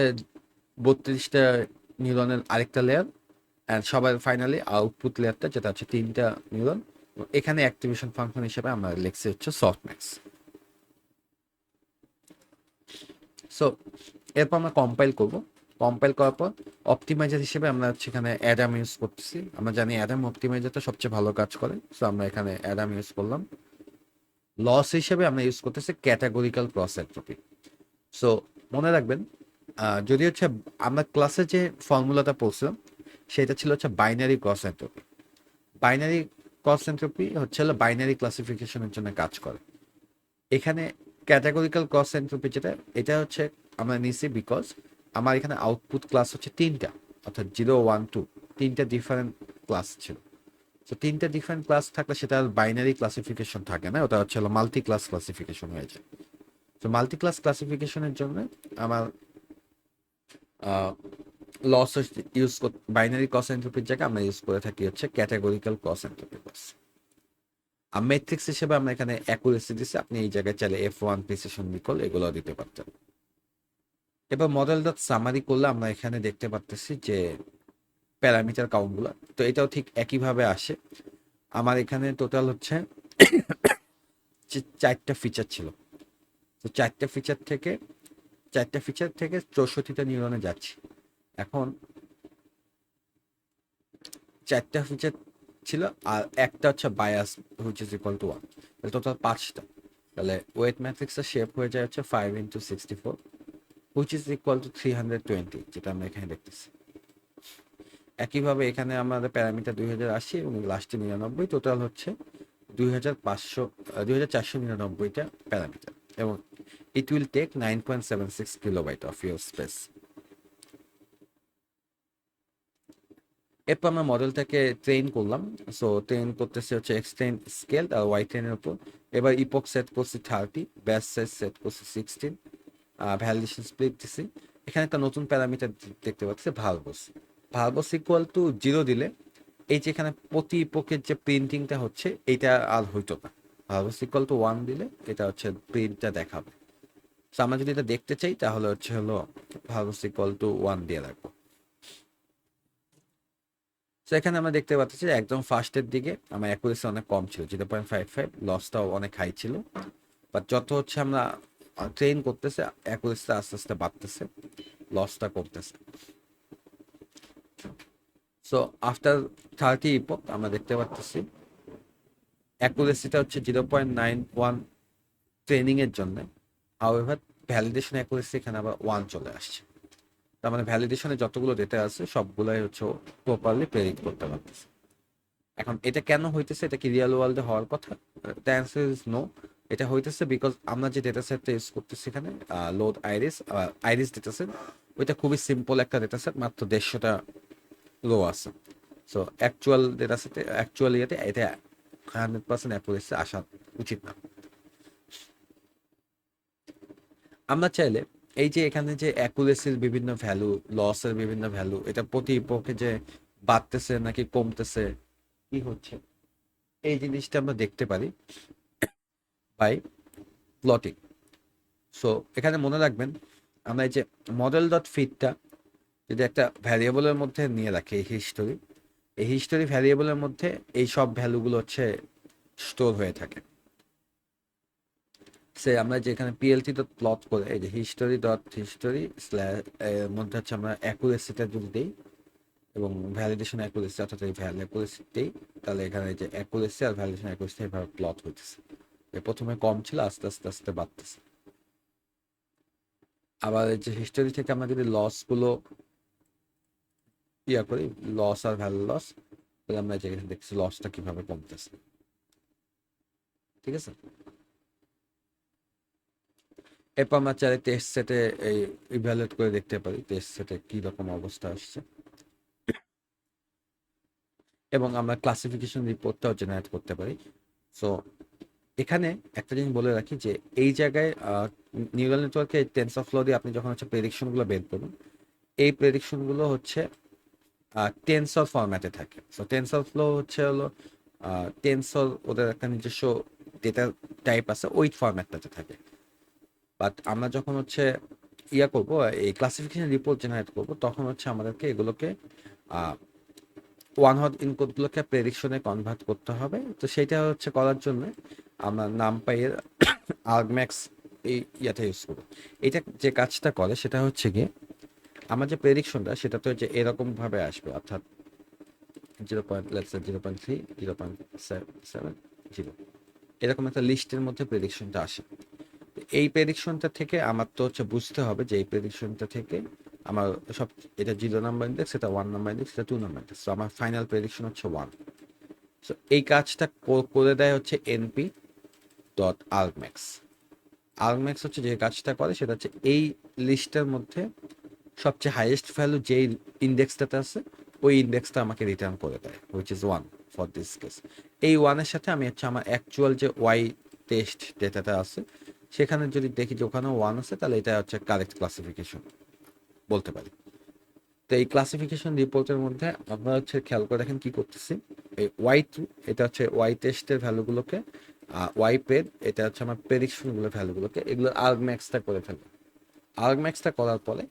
32টা নিউরনের আরেকটা লেয়ার, অ্যান্ড সবার ফাইনালি আউটপুট লেয়ারটা যেটা হচ্ছে 3টা নিউরন। এখানে অ্যাক্টিভেশন ফাংশন হিসেবে আমরা লিখছি হচ্ছে সফটম্যাক্স। সো এরপর আমরা কম্পাইল করব। কম্পাইল করার পর অপটিমাইজার হিসেবে আমরা হচ্ছে এখানে অ্যাডাম ইউজ করতেছি। আমরা জানি অ্যাডাম অপটিমাইজারটা সবচেয়ে ভালো কাজ করে, সো আমরা এখানে অ্যাডাম ইউজ করলাম। লস হিসেবে আমরা ইউজ করতেছি ক্যাটাগরিক্যাল ক্রস এন্ট্রপি। সো মনে রাখবেন, যদি হচ্ছে আমরা ক্লাসে যে ফর্মুলাটা পড়ছিলাম সেটা ছিল হচ্ছে binary cross entropy. Binary cross entropy হচ্ছে বাইনারি ক্লাসিফিকেশনের জন্য কাজ করে। এখানে ক্যাটাগরিক্যাল ক্রস এন্ট্রপি যেটা, এটা হচ্ছে আমরা নিছি বিকজ আমার এখানে আউটপুট ক্লাস হচ্ছে 3টা, অর্থাৎ 0, 1, 2 3টা ডিফারেন্ট ক্লাস ছিল। তো 3টা ডিফারেন্ট ক্লাস থাকলে সেটা বাইনারি ক্লাসিফিকেশন থাকে না, ওটা হচ্ছে মাল্টি ক্লাস ক্লাসিফিকেশন হয়ে যায়। তো মাল্টি ক্লাস ক্লাসিফিকেশনের জন্য আমার লস ইউজ বাইনারি ক্রস এন্ট্রপির জায়গায় আমরা ইউজ করে থাকি হচ্ছে ক্যাটাগরিক্যাল ক্রস এন্ট্রপি ক্লাস। আর মেট্রিক্স হিসেবে আমরা এখানে অ্যাকুরেসি দিচ্ছি, আপনি এই জায়গায় চাইলে F1 প্রিসিশন নিকল এগুলো দিতে পারতেন। এবার মডেল ডট সামারি করলে আমরা এখানে দেখতে পাচ্ছি যে প্যারামিটার কাউন্টগুলো, তো এটাও ঠিক একইভাবে আসে। আমার এখানে টোটাল হচ্ছে যে 4টা ফিচার ছিল, তো 4টা ফিচার থেকে 64টা নিউরনে যাচ্ছি। এখন 4টা ফিচার ছিল আর একটা হচ্ছে bias which is equal to 1, তাহলে টোটাল 5টা। তাহলে ওয়েট ম্যাট্রিক্সের শেপ হয়ে যায় হচ্ছে 5 × 64 হুইচ ইজ ইকুয়াল টু 320, যেটা আমরা এখানে দেখতেছি। একইভাবে এখানে আমাদের প্যারামিটার 2080 এবং লাস্টে 99, টোটাল হচ্ছে 2499টা প্যারামিটার, এবং it will take 9.76 kilobyte of your space. এরপর আমরা মডেলটাকে ট্রেন করলাম। সো ট্রেন করতেছে হচ্ছে এক্সটেন্ড স্কেল আর ওয়াই ট্রেনের উপর। এবার ইপক সেট করছি 30, ব্যাস সাইজ সেট করছি 16, ভ্যালিডেশন স্প্লিট দিছি। এখানে একটা নতুন প্যারামিটার দেখতে পাচ্ছি, ভালভস। ভালভস ইকুয়াল টু 0 দিলে এই যে এখানে প্রতি ইপকের যে প্রিন্টিংটা হচ্ছে এটা আর হইতো না। ভালভস ইকুয়াল টু 1 দিলে এটা হচ্ছে প্রিন্টটা দেখাবে। সো আমরা যদি এটা দেখতে চাই তাহলে হলো ভালভস ইকুয়াল টু 1 দিয়ে রাখবো। তো এখানে আমরা দেখতে পাচ্ছি যে একদম ফার্স্টের দিকে আমার অ্যাকুরেসি অনেক কম ছিল, 0.55, লসটাও অনেক হাই ছিল। বাট যত হচ্ছে আমরা ট্রেন করতেছে অ্যাকুরেসিটা আস্তে আস্তে বাড়তেছে, লসটা করতেছে। সো আফটার 30 ইপক আমরা দেখতে পাচ্ছি অ্যাকুরেসিটা হচ্ছে 0.91 ট্রেনিং এর জন্য। হাউএভার ভ্যালিডেশন অ্যাকুরেসি এখানে আবার 1 চলে আসছে। তার মানে ভ্যালিডেশনে যতগুলো ডেটা আছে সবগুলাই হচ্ছে প্রপারলি প্রেডিক্ট করতে পারতেছে। এখন এটা কেন হইতেছে, এটা কি রিয়েল ওয়ার্ল্ডে হওয়ার কথা? The answer is no. এটা হইতেছে বিকজ আমরা যে ডেটা সেটটা ইউজ করতেছি এখানে load iris, iris data set, ওইটা খুবই সিম্পল একটা ডেটা সেট, মাত্র 150টা রো আছে। সো অ্যাকচুয়াল ডেটা সেটে অ্যাকচুয়াল ইয়েতে এটা 100% অ্যাকুরেসি আসা উচিত না। আমরা চাইলে এই যে এখানে যে অ্যাকুরেসির বিভিন্ন ভ্যালু, লসের বিভিন্ন ভ্যালু, এটা প্রতি পক্ষে যে বাড়তেছে নাকি কমতেছে, কি হচ্ছে, এই জিনিসটা আমরা দেখতে পারি বাই প্লটিং। সো এখানে মনে রাখবেন, আমরা এই যে মডেল ডট ফিটটা যদি একটা ভ্যারিয়েবলের মধ্যে নিয়ে রাখি, এই হিস্টোরি ভ্যারিয়েবলের মধ্যে এই সব ভ্যালুগুলো হচ্ছে স্টোর হয়ে থাকে। সে আমরা যে এখানে পিএলটি ডট প্লট করে এই যে হিস্টোরি এর মধ্যে হচ্ছে আমরা অ্যাকুরেসিটা যদি দিই এবং ভ্যালিডেশন অ্যাকুরেসি অর্থাৎ এই অ্যাকুরেসি দিই, তাহলে এখানে যে অ্যাকুরেসি আর ভ্যালিডেশন অ্যাকুরেসি এভাবে প্লট হইতেছে। প্রথমে কম ছিল, আস্তে আস্তে আস্তে বাড়তেছে। আবার এই যে হিস্টোরি থেকে আমরা যদি লসগুলো করি, লস আর ভ্যালু লস, তাহলে আমরা যেখানে দেখছি লসটা কিভাবে কমতেছে। ঠিক আছে, এরপর আমরা চাইলে টেস্ট সেটে এই ইভ্যালুয়েট করে দেখতে পারি টেস্ট সেটে কি রকম অবস্থা আসছে, এবং আমরা ক্লাসিফিকেশন রিপোর্টটাও জেনারেট করতে পারি। সো এখানে একটা জিনিস বলে রাখি যে এই জায়গায় নিউরাল নেটওয়ার্কে টেনসরফ্লো দিয়ে আপনি যখন হচ্ছে প্রেডিকশনগুলো বের করুন, এই প্রেডিকশনগুলো হচ্ছে টেনসর ফরম্যাটে থাকে। সো টেনসরফ্লো হলো টেনসর, ওদের একটা নিজস্ব ডেটা টাইপ আছে, ওই ফরম্যাটটাতে থাকে। বাট আমরা যখন হচ্ছে করব, এই ক্লাসিফিকেশন রিপোর্ট জেনারেট করব, তখন হচ্ছে আমাদেরকে এগুলোকে ওয়ান হট ইনপুটগুলোকে প্রেডিকশনে কনভার্ট করতে হবে। তো সেটা হচ্ছে করার জন্য আমরা নামপাইয়ের আর্গম্যাক্স এই ইয়াটা ইউজ করব। এটা যে কাজটা করে সেটা হচ্ছে গিয়ে আমার যে প্রেডিকশনটা সেটা তো যে এরকমভাবে আসবে, অর্থাৎ 0.3, 0.770, এরকম একটা লিস্টের মধ্যে প্রেডিকশনটা আসে। এই প্রেডিকশনটা থেকে আমার তো হচ্ছে বুঝতে হবে যে এই প্রেডিকশনটা থেকে আমার সব, এটা 0 নাম্বার ইন্ডেক্স, এটা 1 নাম্বার ইন্ডেক্স, এটা 2 নাম্বার ইন্ডেক্স। তো আমার ফাইনাল প্রেডিকশন হচ্ছে 1। সো এই কাজটা করে দেয় হচ্ছে এনপি ডট আর্গম্যাক্স। আর্গম্যাক্স হচ্ছে যে কাজটা করে সেটা হচ্ছে এই লিস্টের মধ্যে সবচেয়ে হাইয়েস্ট ভ্যালু যেই ইন্ডেক্সটাতে আছে ওই ইন্ডেক্সটা আমাকে রিটার্ন করে দেয়, which is 1 for this case. এই 1-এর সাথে আমি হচ্ছে আমার অ্যাকচুয়াল যে ওয়াই টেস্ট ডেটাটা আছে সেখানে যদি দেখি যে ওখানেও 1 আছে, তাহলে এটা হচ্ছে কারেক্ট ক্লাসিফিকেশন বলতে পারি। তো এই ক্লাসিফিকেশন রিপোর্টের মধ্যে আমরা হচ্ছে খেয়াল করে দেখেন কি করতেছি। এই ওয়াই2 এটা হচ্ছে ওয়াই টেস্টের ভ্যালুগুলোকে, ওয়াই পেড এটা হচ্ছে আমার প্রেডিকশনগুলোর ভ্যালুগুলোকে, এগুলো আর্গম্যাক্সটা করে ফেলবে। আর্গম্যাক্সটা করার পরে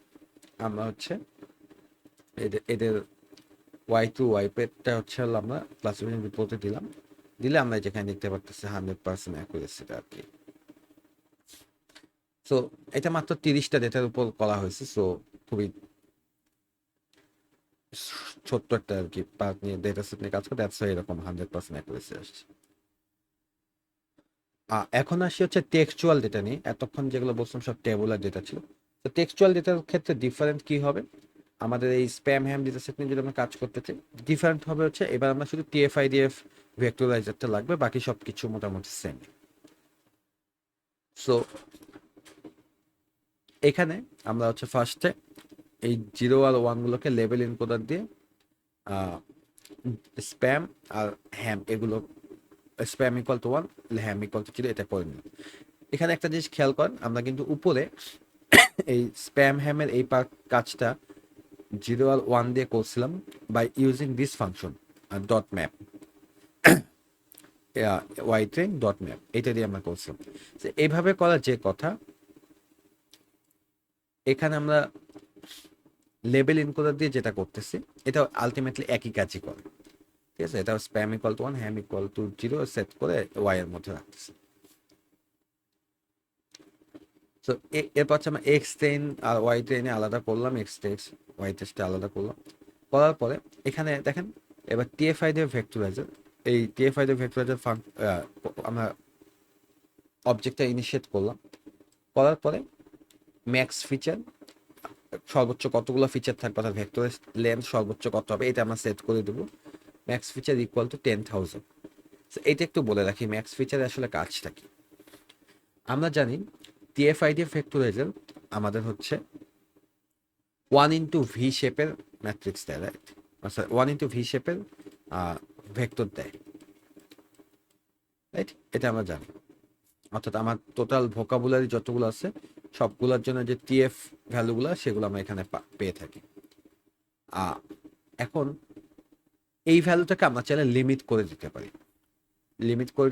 আমরা হচ্ছে এদের ওয়াই টু ওয়াই পেডটা হচ্ছে হলো আমরা ক্লাসিফিকেশন রিপোর্টে দিলাম, দিলে আমরা যেখানে দেখতে পারতেছি 100% অ্যাকুরেসিটা আর কি। সো এটা মাত্র 30টা ডেটার উপর করা হয়েছে, সো খুবই ছোট্ট একটা আর কি পার্ট নিয়ে ডেটা সেট নিয়ে কাজ করে, দ্যাটস এরকম 100% অ্যাকুরেসি আসছে। এখন আসি হচ্ছে টেক্সচুয়াল ডেটা নিয়ে। এতক্ষণ যেগুলো বলছিলাম সব টেবুলার ডেটা ছিল, তো টেক্সচুয়াল ডেটার ক্ষেত্রে ডিফারেন্ট কি হবে, আমাদের এই স্প্যাম হ্যাম ডেটা সেট নিয়ে যদি আমরা কাজ করতে চাই, ডিফারেন্ট হবে হচ্ছে এবার আমরা শুধু টিএফআইডিএফ ভেক্টরাইজারটা লাগবে, বাকি সব কিছু মোটামুটি সেম। সো এখানে আমরা হচ্ছে ফার্স্টে এই 0 আর 1 গুলোকে লেভেল ইনকোডার দিয়ে স্প্যাম আর হ্যাম এগুলো, spam equal to 1, ham equal to 0 এটা করে নিলাম। এখানে একটা জিনিস খেয়াল করেন, আমরা কিন্তু উপরে এই স্প্যাম হ্যামের এই কাজটা 0 আর 1 দিয়ে করছিলাম by using this function dot map, Y train dot map, এটা দিয়ে আমরা করছিলাম। এইভাবে করা যে কথা, এখানে আমরা লেবেল ইনকোডার দিয়ে যেটা করতেছি এটা আলটিমেটলি একই কাজই করে, ঠিক আছে। এটা spam equal to 1, ham equal to 0 set করে ওয়াই এর মধ্যে রাখতেছি। তো এরপর হচ্ছে আমরা এক্স ট্রেন আর ওয়াই ট্রেনে আলাদা করলাম, এক্স টেক্স ওয়াই টেস্টে আলাদা করলাম। করার পরে এখানে দেখেন এবার টিএফআই দিয়ে ভেক্টরাইজার, এই টিএফআই দিয়ে ভেক্টরাইজার আমরা অবজেক্টটা ইনিশিয়েট করলাম। করার পরে ম্যাক্স ফিচার, সর্বোচ্চ কতগুলো ফিচার থাকবে অর্থাৎ ভেক্টরের লেন্থ সর্বোচ্চ কত হবে এটা আমরা সেট করে দেবো। Max feature equal to 10,000। এটা একটু বলে রাখি ম্যাক্স ফিচারে আসলে কাজটা কি। আমরা জানি টিএফআইডি ভেক্টরাইজার আমাদের হচ্ছে 1 × ভি শেপের ম্যাট্রিক্স দেয়, রাইট? আচ্ছা 1 × ভি শেপের ভেক্টর দেয়, রাইট? এটা আমরা জানি। অর্থাৎ আমার টোটাল ভোকাবুলারি যতগুলো আছে সবগুলোর জন্য যে টিএফ ভ্যালুগুলো সেগুলো আমরা এখানে পেয়ে থাকি। এখন এই ভ্যালুটাকে আমরা চাইলে লিমিট করে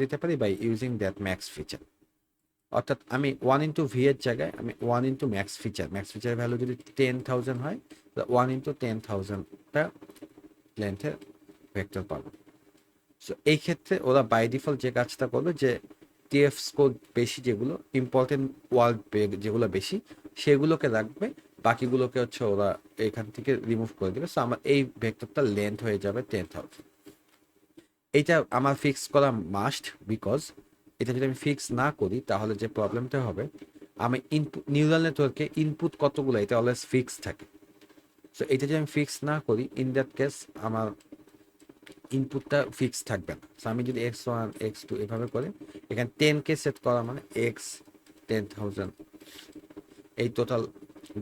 দিতে পারি by using that max feature. অর্থাৎ আমি 1 × ভি এর জায়গায় আমি 1 × ম্যাক্স ফিচারের ভ্যালু যদি 10,000 হয়, 1 × 10,000টা লেন্থের ভেক্টর পাবো। সো এই ক্ষেত্রে ওরা বাই ডিফল্ট যে কাজটা করবে যে টিএফ স্কোর বেশি যেগুলো ইম্পর্টেন্ট ওয়ার্ড যেগুলো বেশি সেগুলোকে রাখবে, বাকিগুলোকে হচ্ছে ওরা এখান থেকে রিমুভ করে দেবে। সো আমার এই ভেক্টরটা লেন্থ হয়ে যাবে 10,000। এইটা আমার ফিক্স করা মাস্ট, বিকজ এটা যদি আমি ফিক্স না করি তাহলে যে প্রবলেমটা হবে, আমি ইনপুট নিউরাল নেটওয়ার্কে ইনপুট কতগুলো এটা অলওয়েজ ফিক্স থাকে। সো এটা যদি আমি ফিক্স না করি, ইন দ্যাট কেস আমার ইনপুটটা ফিক্স থাকবে না। সো আমি যদি x1 x2 এভাবে করে এখানে 10K সেট করা মানে x 10,000, এই টোটাল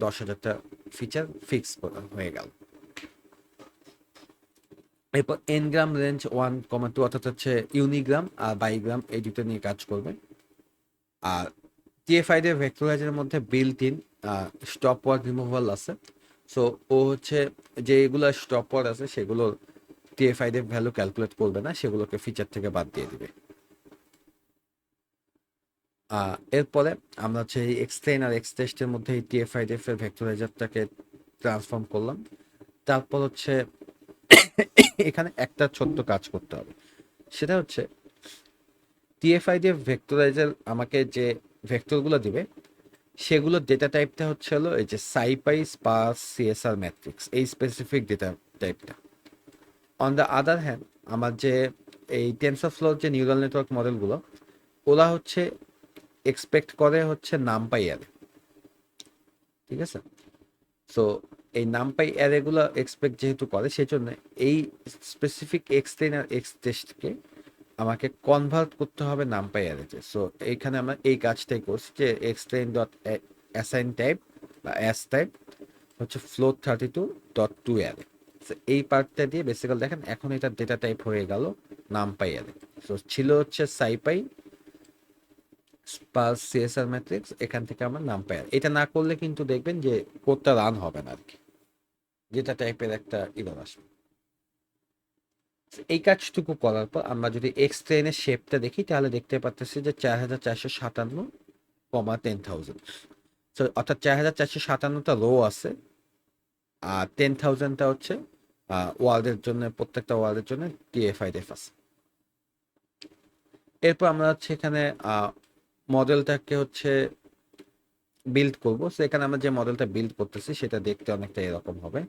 10,000টা ফিচার ফিক্স হয়ে গেল। এরপর এনগ্রাম রেঞ্জ 1,2 অর্থাৎ হচ্ছে ইউনিগ্রাম আর বাইগ্রাম এই দুটো নিয়ে কাজ করবে। আর টিএফআই এর ভেক্টরাইজারের মধ্যে built in stop word removal আছে। সো ও হচ্ছে যেগুলো স্টপ ওয়ার্ড আছে সেগুলোর টিএফআই এর ভ্যালু ক্যালকুলেট করবে না, সেগুলোকে ফিচার থেকে বাদ দিয়ে দিবে। এরপরে আমরা হচ্ছে এই এক্সটেন আর এক্সটেস্টের মধ্যে এই টিএফআই এর ভেক্টরাইজারটাকে ট্রান্সফর্ম করলাম। তারপর হচ্ছে এখানে একটা ছোট্ট কাজ করতে হবে, সেটা হচ্ছে টিএফআই দিয়ে ভেক্টরাইজার আমাকে যে ভেক্টরগুলো দিবে সেগুলোর ডেটা টাইপটা হচ্ছে হলো এই যে সাইপাই স্পার্স সিএসআর ম্যাট্রিক্স, এই স্পেসিফিক ডেটা টাইপটা। অন দ্য আদার হ্যান্ড আমার যে এই টেনসরফ্লোর যে নিউরাল নেটওয়ার্ক মডেলগুলো ওরা হচ্ছে এক্সপেক্ট করে হচ্ছে নামপাই অ্যারে, ঠিক আছে। সো এই নামপাই অ্যারেগুলো এক্সপেক্ট যেহেতু করে সেই জন্য এই স্পেসিফিক এক্সটেন আর এক্সটেস্টকে আমাকে কনভার্ট করতে হবে নামপাই অ্যারেতে। সো এইখানে আমরা এই কাজটাই করছি যে এক্সটেন ডট অ্যাসাইন টাইপ বা অ্যাস টাইপ হচ্ছে ফ্লোট 32.2 অ্যারে। সো এই পার্টটা দিয়ে বেসিক্যালি দেখেন এখন এটা ডেটা টাইপ হয়ে গেল নামপাই অ্যারে। সো ছিল হচ্ছে সাইপাই স্পার্স সিএসআর ম্যাট্রিক্স, এখান থেকে আমরা নামপাই অ্যারে। এটা না করলে কিন্তু দেখবেন যে কোডটা রান হবে না আর কি, যেটা টাইপের একটা ইরর আসবে। এই কাজটুকু করার পর আমরা যদি এক্স ট্রেনের শেপটা দেখি তাহলে দেখতে পাচ্ছি যে 4,457, 10,000। সো অর্থাৎ 4457টা রো আছে, আর 10,000টা হচ্ছে ওয়ার্ল্ডের জন্য, প্রত্যেকটা ওয়ার্ল্ডের জন্য TF-IDF আছে। এরপর আমরা হচ্ছে এখানে মডেলটাকে হচ্ছে বিল্ড করব। সো এখানে আমরা যে মডেলটা বিল্ড করতেছি সেটা দেখতে অনেকটা এরকম হবে।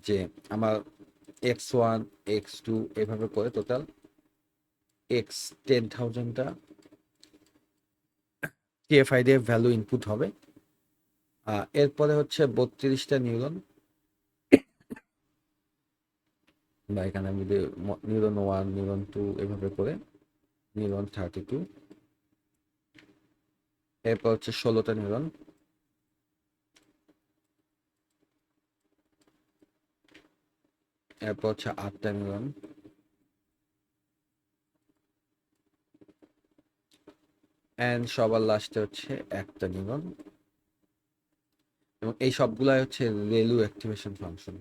যে আমার X1 X2 এভাবে করে টোটাল X10,000টা TF-IDF ভ্যালু ইনপুট হবে। এরপরে হচ্ছে 32টা নিউরন, বা এখানে আমি যদি নিউরন 1 নিউরন 2 এভাবে করে নিউরন 32, এরপর হচ্ছে 16টা নিউরন, এরপর হচ্ছে 8টা নিউরন, এন্ড সবার লাস্টে হচ্ছে একটা নিউরন। এবং এই সবগুলাই হচ্ছে রেলু অ্যাক্টিভেশন ফাংশন,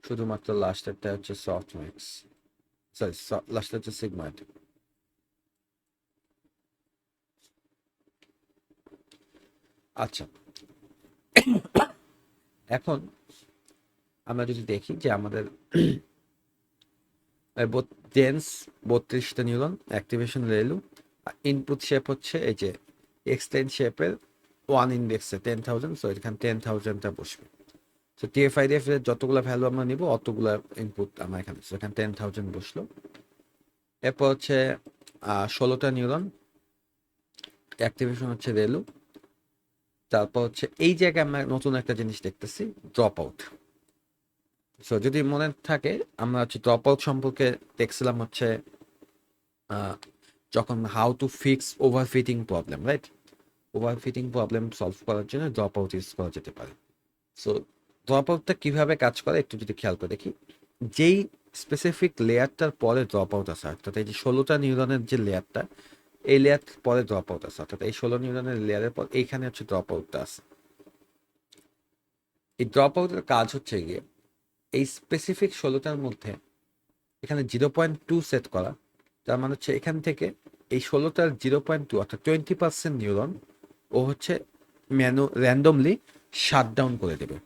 শুধুমাত্র লাস্টেরটা হচ্ছে সফট ম্যাক্স, সরি লাস্টে হচ্ছে সিগমাইট। আচ্ছা, এখন আমরা যদি দেখি যে আমাদের ডেন্স 32টা neuron activation relu, input shape হচ্ছে এই যে এক্সটেন্ড শেপের 1 ইন্ডেক্সে 10,000, সো এখানে 10,000টা বসবে। সো TF-IDF এর যতগুলো ভ্যালু আমরা নিব অতগুলো ইনপুট আমরা এখানে, সো এখানে 10,000 বসলো। এরপর হচ্ছে 16টা নিউরন অ্যাক্টিভেশন হচ্ছে রেলু। তারপর হচ্ছে এই জায়গায় আমরা নতুন একটা জিনিস দেখতেছি, ড্রপ আউট। সো যদি মনে থাকে আমরা হচ্ছে ড্রপ আউট সম্পর্কে দেখছিলাম হচ্ছে যখন how to fix overfitting problem, right? Overfitting problem solve করার জন্য ড্রপ আউট ইউজ করা যেতে পারে। সো ড্রপ আউটটা কিভাবে কাজ করে একটু যদি খেয়াল করে দেখি, যেই স্পেসিফিক লেয়ারটার পরে ড্রপ আউট আছে, অর্থাৎ এই যে 16টা নিউরনের যে লেয়ারটা, এই লেয়ার পরে ড্রপ আউট আছে, অর্থাৎ এই 16 নিউরনের লেয়ারের পর এইখানে হচ্ছে ড্রপ আউটটা আছে। এই ড্রপ আউটের কাজ হচ্ছে গিয়ে এই স্পেসিফিক 16টার মধ্যে এখানে 0.2 সেট করা। তার মানে হচ্ছে এখান থেকে এই 16টার 0.2 অর্থাৎ 20% নিউরন ও হচ্ছে র্যান্ডমলি শাটডাউন করে দেবে।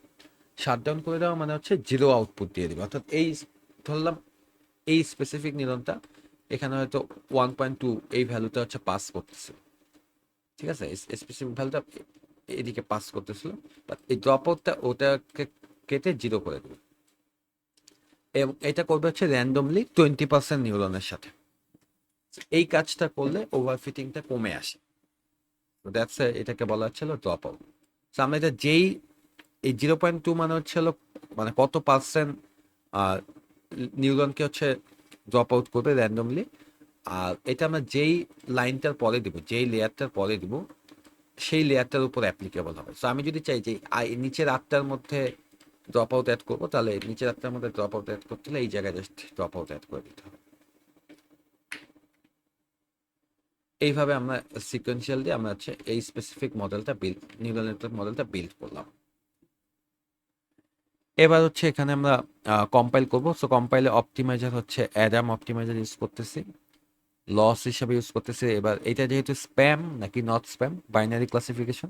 শাটডাউন করে দেওয়া মানে হচ্ছে জিরো আউটপুট দিয়ে দেবে, অর্থাৎ এই ধরলাম এই স্পেসিফিক নিউরনটা এখানে হয়তো 1.2 এই ভ্যালুটা হচ্ছে পাস করতেছে, ঠিক আছে, স্পেসিফিক ভ্যালুটা এদিকে পাস করতেছিল, বাট এই ড্রপ আউটটা ওটাকে কেটে জিরো করে দেবে। এবং এটা করবে হচ্ছে র্যান্ডমলি 20% নিউরনের সাথে। এই কাজটা করলে ওভারফিটিংটা কমে আসে। দ্যাটস এটাকে বলা হচ্ছিল ড্রপ আউট। আমরা এটা যেই এই 0.2 মানে হচ্ছে মানে কত পার্সেন্ট নিউরনকে হচ্ছে ড্রপ আউট করবে র্যান্ডমলি, আর এটা আমরা যেই লাইনটার পরে দিব, যেই লেয়ারটার পরে দিব, সেই লেয়ারটার উপর অ্যাপ্লিকেবল হবে। সো আমি যদি চাই যে নিচের 8টার মধ্যে ড্রপ আউট অ্যাড করবো, তাহলে নিচের 8টার মধ্যে ড্রপ আউট অ্যাড করতে হলে এই জায়গায় জাস্ট ড্রপ আউট অ্যাড করে দিতে হবে। এইভাবে আমরা সিকোয়েন্সিয়াল দিয়ে আমরা হচ্ছে এই স্পেসিফিক মডেলটা নিউরাল নেটওয়ার্ক মডেলটা বিল্ড করলাম। এবার হচ্ছে এখানে আমরা কম্পাইল করব। সো কম্পাইলে অপটিমাইজার হচ্ছে অ্যাডাম অপটিমাইজার ইউজ করতেছি, লস হিসাবে ইউজ করতেছি। এবার এটা যেহেতু স্প্যাম নাকি not spam binary classification,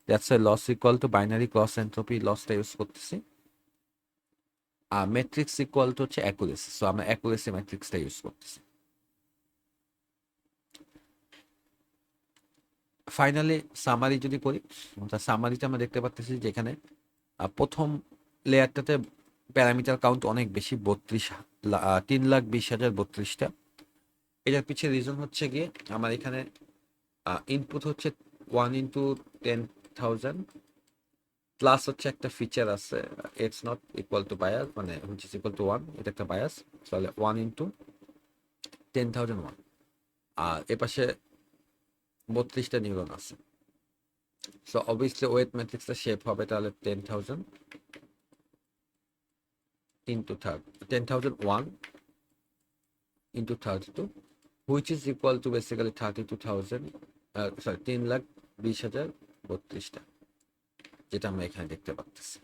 that's why loss equal to binary cross entropy লসটা ইউজ করতেছি। আর ম্যাট্রিক্স ইকুয়াল টু হচ্ছে অ্যাকুরেসি, সো আমরা অ্যাকুরেসি ম্যাট্রিক্সটা ইউজ করতেছি। ফাইনালি সামারি যদি করি, সামারিতে আমরা দেখতে পাচ্ছি যে এখানে প্রথম লেয়ারটাতে প্যারামিটার কাউন্ট অনেক বেশি, 3,20,032টা। এটার পিছিয়ে রিজন হচ্ছে গিয়ে আমার এখানে ইনপুট হচ্ছে 1 × 10,000 প্লাস হচ্ছে একটা ফিচার আছে it's not equal to bias, মানে হুইচ ইজ ইকুয়াল টু 1, এটা একটা বায়াস। তাহলে 1 × 10,001। আর এপাশে 32টা নিউরন আছে। সো অবভিয়াসলি ওয়েট ম্যাট্রিক্সটা শেপ হবে তাহলে 10,000 into 10,001 into 32, which is equal to basically 32,000, sorry 3,20,032টা, যেটা আমরা এখানে দেখতে পাচ্ছি।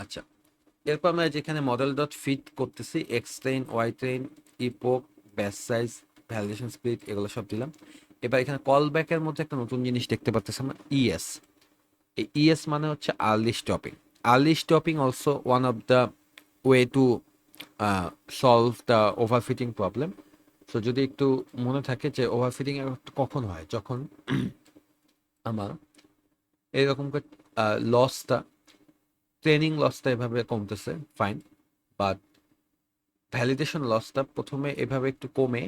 আচ্ছা, এরপর আমরা যেখানে মডেল ডট ফিট করতেছি x train, y train, epoch, batch size, validation speed, এগুলো সব দিলাম। এবার এখানে কল ব্যাকের মধ্যে একটা নতুন জিনিস দেখতে পাচ্ছি আমরা, ইএস। এই ইএস মানে হচ্ছে early stopping. Early stopping also one of the way to solve the overfitting problem. So যদি একটু মনে থাকে যে ওভারফিটিং কখন হয়, যখন আমার এরকম লসটা, ট্রেনিং লসটা এভাবে কমতেছে, ফাইন, বাট ভ্যালিডেশন লসটা প্রথমে এভাবে একটু কমে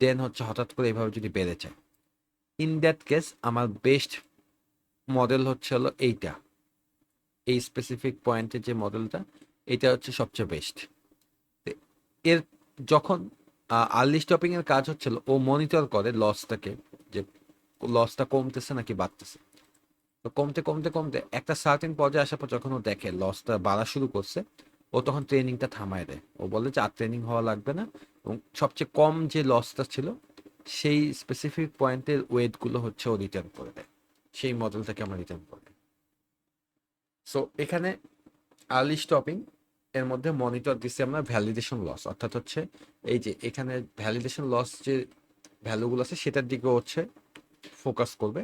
দেন হচ্ছে হঠাৎ করে এভাবে যদি বেড়ে যায়, ইন দ্যাট কেস আমার বেস্ট মডেল হচ্ছে হলো এইটা, এই স্পেসিফিক পয়েন্টের যে মডেলটা, এটা হচ্ছে সবচেয়ে বেস্ট। এর যখন আর্লি স্টপিং এর কাজ হচ্ছিল, ও মনিটর করে লসটাকে, যে লসটা কমতেছে নাকি বাড়তেছে। তো কমতে কমতে কমতে একটা সার্টেন পর্যায়ে আসার পর যখন ও দেখে লসটা বাড়া শুরু করছে, ও তখন ট্রেনিংটা থামায় দেয়। ও বলে যে আর ট্রেনিং হওয়া লাগবে না, এবং সবচেয়ে কম যে লসটা ছিল সেই স্পেসিফিক পয়েন্টের ওয়েটগুলো হচ্ছে ও রিটার্ন করে দেয়, সেই মডেলটাকে আমরা রিটার্ন করে। সো এখানে আর্লি স্টপিং এর মধ্যে মনিটর দিচ্ছি আমরা ভ্যালিডেশন লস, অর্থাৎ হচ্ছে এই যে এখানে ভ্যালিডেশন লস যে ভ্যালুগুলো আছে সেটার দিকে হচ্ছে ফোকাস করবে।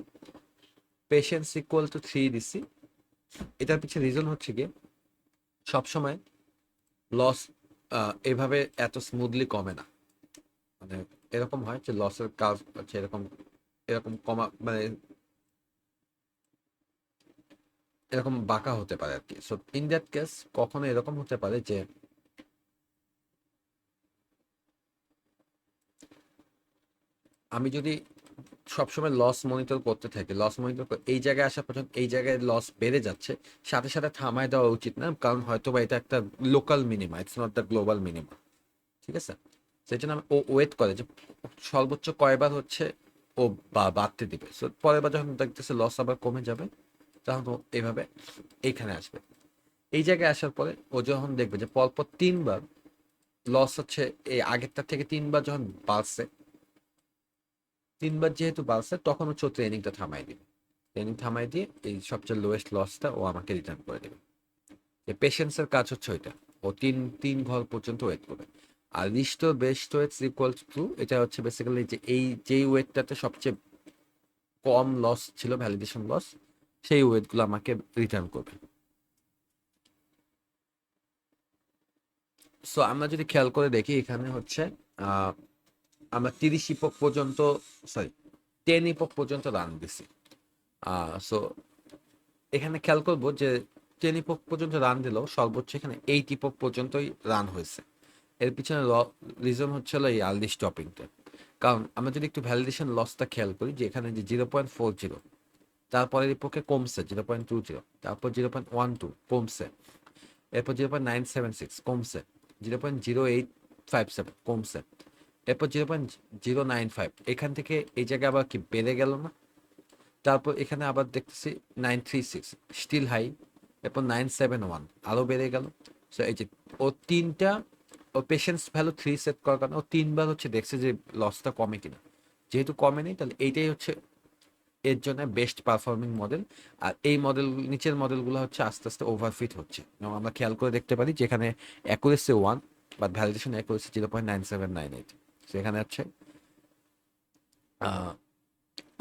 পেশেন্স ইকুয়াল টু 3 দিচ্ছি। এটার পিছনে রিজন হচ্ছে গিয়ে সবসময় লস এভাবে এত স্মুথলি কমে না। মানে এরকম হয় যে লসের কাজ হচ্ছে এরকম, এরকম কমা মানে এরকম বাঁকা হতে পারে আর কি। সো ইন দ্যাট কেস কখনো এরকম হতে পারে যে আমি যদি সবসময় লস মনিটর করতে থাকি, লস মনিটর এই জায়গায় আসা পর্যন্ত এই জায়গায় লস বেড়ে যাচ্ছে, সাথে সাথে থামায় দেওয়া উচিত না, কারণ হয়তো বা এটা একটা local minima, it's not the global minima. ঠিক আছে, সেই জন্য ও ওয়েট করে যে সর্বোচ্চ কয়বার হচ্ছে ও বাড়তে দিবে। সো পরের বার যখন দেখতেছে লস আবার কমে যাবে, তখন ও এইভাবে এইখানে আসবে। এই জায়গায় আসার পরে ও যখন দেখবে যে পরপর 3বার লস হচ্ছে, এই আগেরটার থেকে 3বার যখন বাড়ছে, 3বার যেহেতু বাড়ছে, তখন হচ্ছে ও ট্রেনিংটা থামাই দিবে। ট্রেনিং থামাই দিয়ে এই সবচেয়ে লোয়েস্ট লসটা ও আমাকে রিটার্ন করে দেবে। যে পেশেন্সের কাজ হচ্ছে ওইটা, ও তিন তিন ঘর পর্যন্ত ওয়েট করবে। আর restore best weights equals to, এটা হচ্ছে বেসিক্যালি যে এই যেই ওয়েটটাতে সবচেয়ে কম লস ছিল, ভ্যালিডেশন লস, সেই ওয়েটগুলো আমাকে রিটার্ন করবে। সো আমরা যদি খেয়াল করে দেখি এখানে হচ্ছে আহ, আমরা 30 ইপক পর্যন্ত, সরি 10 ইপক পর্যন্ত রান দিছি। সো এখানে খেয়াল করবো যে 10 ইপক পর্যন্ত রান দিলেও সর্বোচ্চ এখানে 8 ইপক পর্যন্তই রান হয়েছে। এর পিছনে রিজন হচ্ছে হলো এই আর্লি স্টপিংটা। কারণ আমরা যদি একটু ভ্যালিডেশন লসটা খেয়াল করি, যে এখানে যে 0.40, তারপরের ইপোকে কমছে 0.20, তারপর 0.12 কমছে, এরপর 0.976 কমছে, 0.0857 কমছে, এরপর 0.095, এখান থেকে এই জায়গায় আবার কি বেড়ে গেল না। তারপর এখানে আবার দেখতেছি 936 স্টিল হাই, এরপর 971 আরো বেড়ে গেল। সো এই যে ও তিনটা, ও পেশেন্স ভ্যালু 3 সেট করার কারণে ও 3বার হচ্ছে দেখছে যে লসটা কমে কিনা। যেহেতু কমে নেই, তাহলে এইটাই হচ্ছে এর জন্য বেস্ট পারফর্মিং মডেল। আর এই মডেল, নিচের মডেলগুলো হচ্ছে আস্তে আস্তে ওভারফিট হচ্ছে, এবং আমরা খেয়াল করে দেখতে পারি যেখানে অ্যাকুরেসি 1 বাট ভ্যালিডেশন অ্যাকুরেসি 0.9798, সেখানে হচ্ছে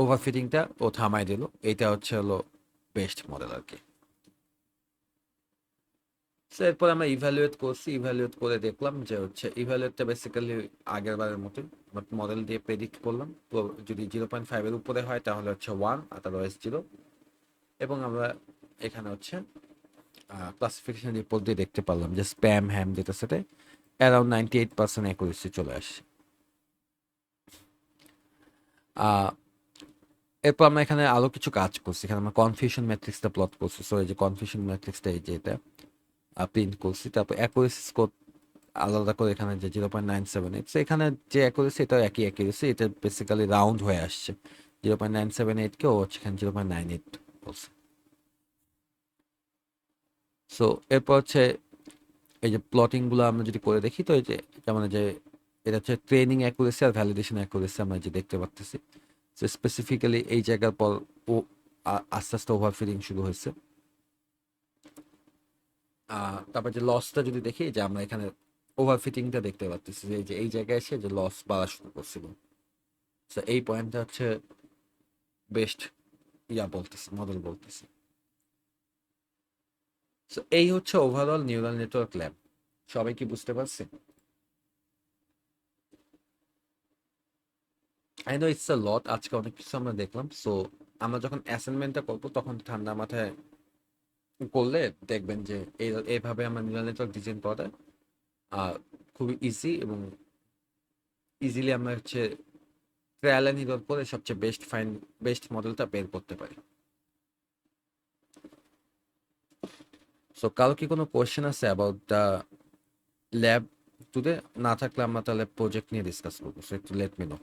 ওভারফিটিংটা ও থামাই দিল। এটা হচ্ছে হলো বেস্ট মডেল আর কি। সো এরপর আমরা ইভ্যালুয়েট করছি, ইভ্যালুয়েট করে দেখলাম যে হচ্ছে ইভ্যালুয়েটটা বেসিক্যালি আগের বারের মতোই, বাট মডেল দিয়ে প্রেডিক্ট করলাম। তো যদি 0.5-এর উপরে হয় তাহলে হচ্ছে 1, আদারওয়াইজ 0। এবং আমরা এখানে হচ্ছে ক্লাসিফিকেশন রিপোর্ট দিয়ে দেখতে পারলাম যে স্প্যাম হ্যাম ডেটা সেটে অ্যারাউন্ড 98% অ্যাকুরেসি চলে আসে। এরপর আমরা এখানে আরো কিছু কাজ করছি, এখানে আমরা কনফিউশন ম্যাট্রিক্সটা প্লট করছি। সো এই যে কনফিউশন ম্যাট্রিক্সটা এই যে এটা প্রিন্ট করছি। তারপর অ্যাকুরেসি স্কোর আলাদা করে এখানে যে 0.978, এখানে যে অ্যাকুরেসি এটা একই অ্যাকুরেসি, এটা বেসিক্যালি রাউন্ড হয়ে আসছে। 0.978 কে ও হচ্ছে এখানে 0.98 বলছে। সো এরপর হচ্ছে এই যে প্লটিং গুলো আমরা যদি করে দেখি, তো এই যে যেমন যে এটা হচ্ছে ট্রেনিং অ্যাকুরেসি আর ভ্যালিডেশন অ্যাকুরেসি আমরা যে দেখতে পাচ্ছি। সো স্পেসিফিক্যালি এই জায়গার পর ও আস্তে আস্তে ওভারফিটিং শুরু হয়েছে। তারপর যে লসটা যদি দেখি, যে আমরা এখানে ওভারফিটিংটা দেখতে পাচ্ছি, যে এই যে এই জায়গায় এসে যে লস বাড়া শুরু করছিল। তো এই পয়েন্টটা হচ্ছে বেস্ট বলতেছে, মডেল বলতেছে। সো এই হচ্ছে ওভারঅল নিউরাল নেটওয়ার্ক ল্যাব। সবাই কি বুঝতে পারছে? আই নো ইটস আ লট, আজকে অনেক কিছু আমরা দেখলাম। সো আমরা যখন অ্যাসাইনমেন্টটা করবো তখন ঠান্ডা মাথায় করলে দেখবেন যে এইভাবে আমরা নিউরাল নেটওয়ার্ক ডিজাইন করা খুবই ইজি, এবং ইজিলি আমরা হচ্ছে ট্রায়াল অ্যান্ড এরর করে সবচেয়ে বেস্ট মডেলটা বের করতে পারি। সো কারো কি কোনো কোয়েশ্চেন আছে অ্যাবাউট দ্য ল্যাব টুডে? না থাকলে আমরা তাহলে প্রজেক্ট নিয়ে ডিসকাস করবো। সো একটু লেট মি নো।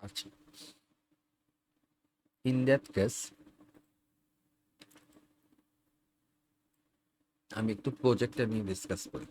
আচ্ছা, ইন দ্যাট কেস আমি একটু প্রজেক্টটা নিয়ে ডিসকাস করি।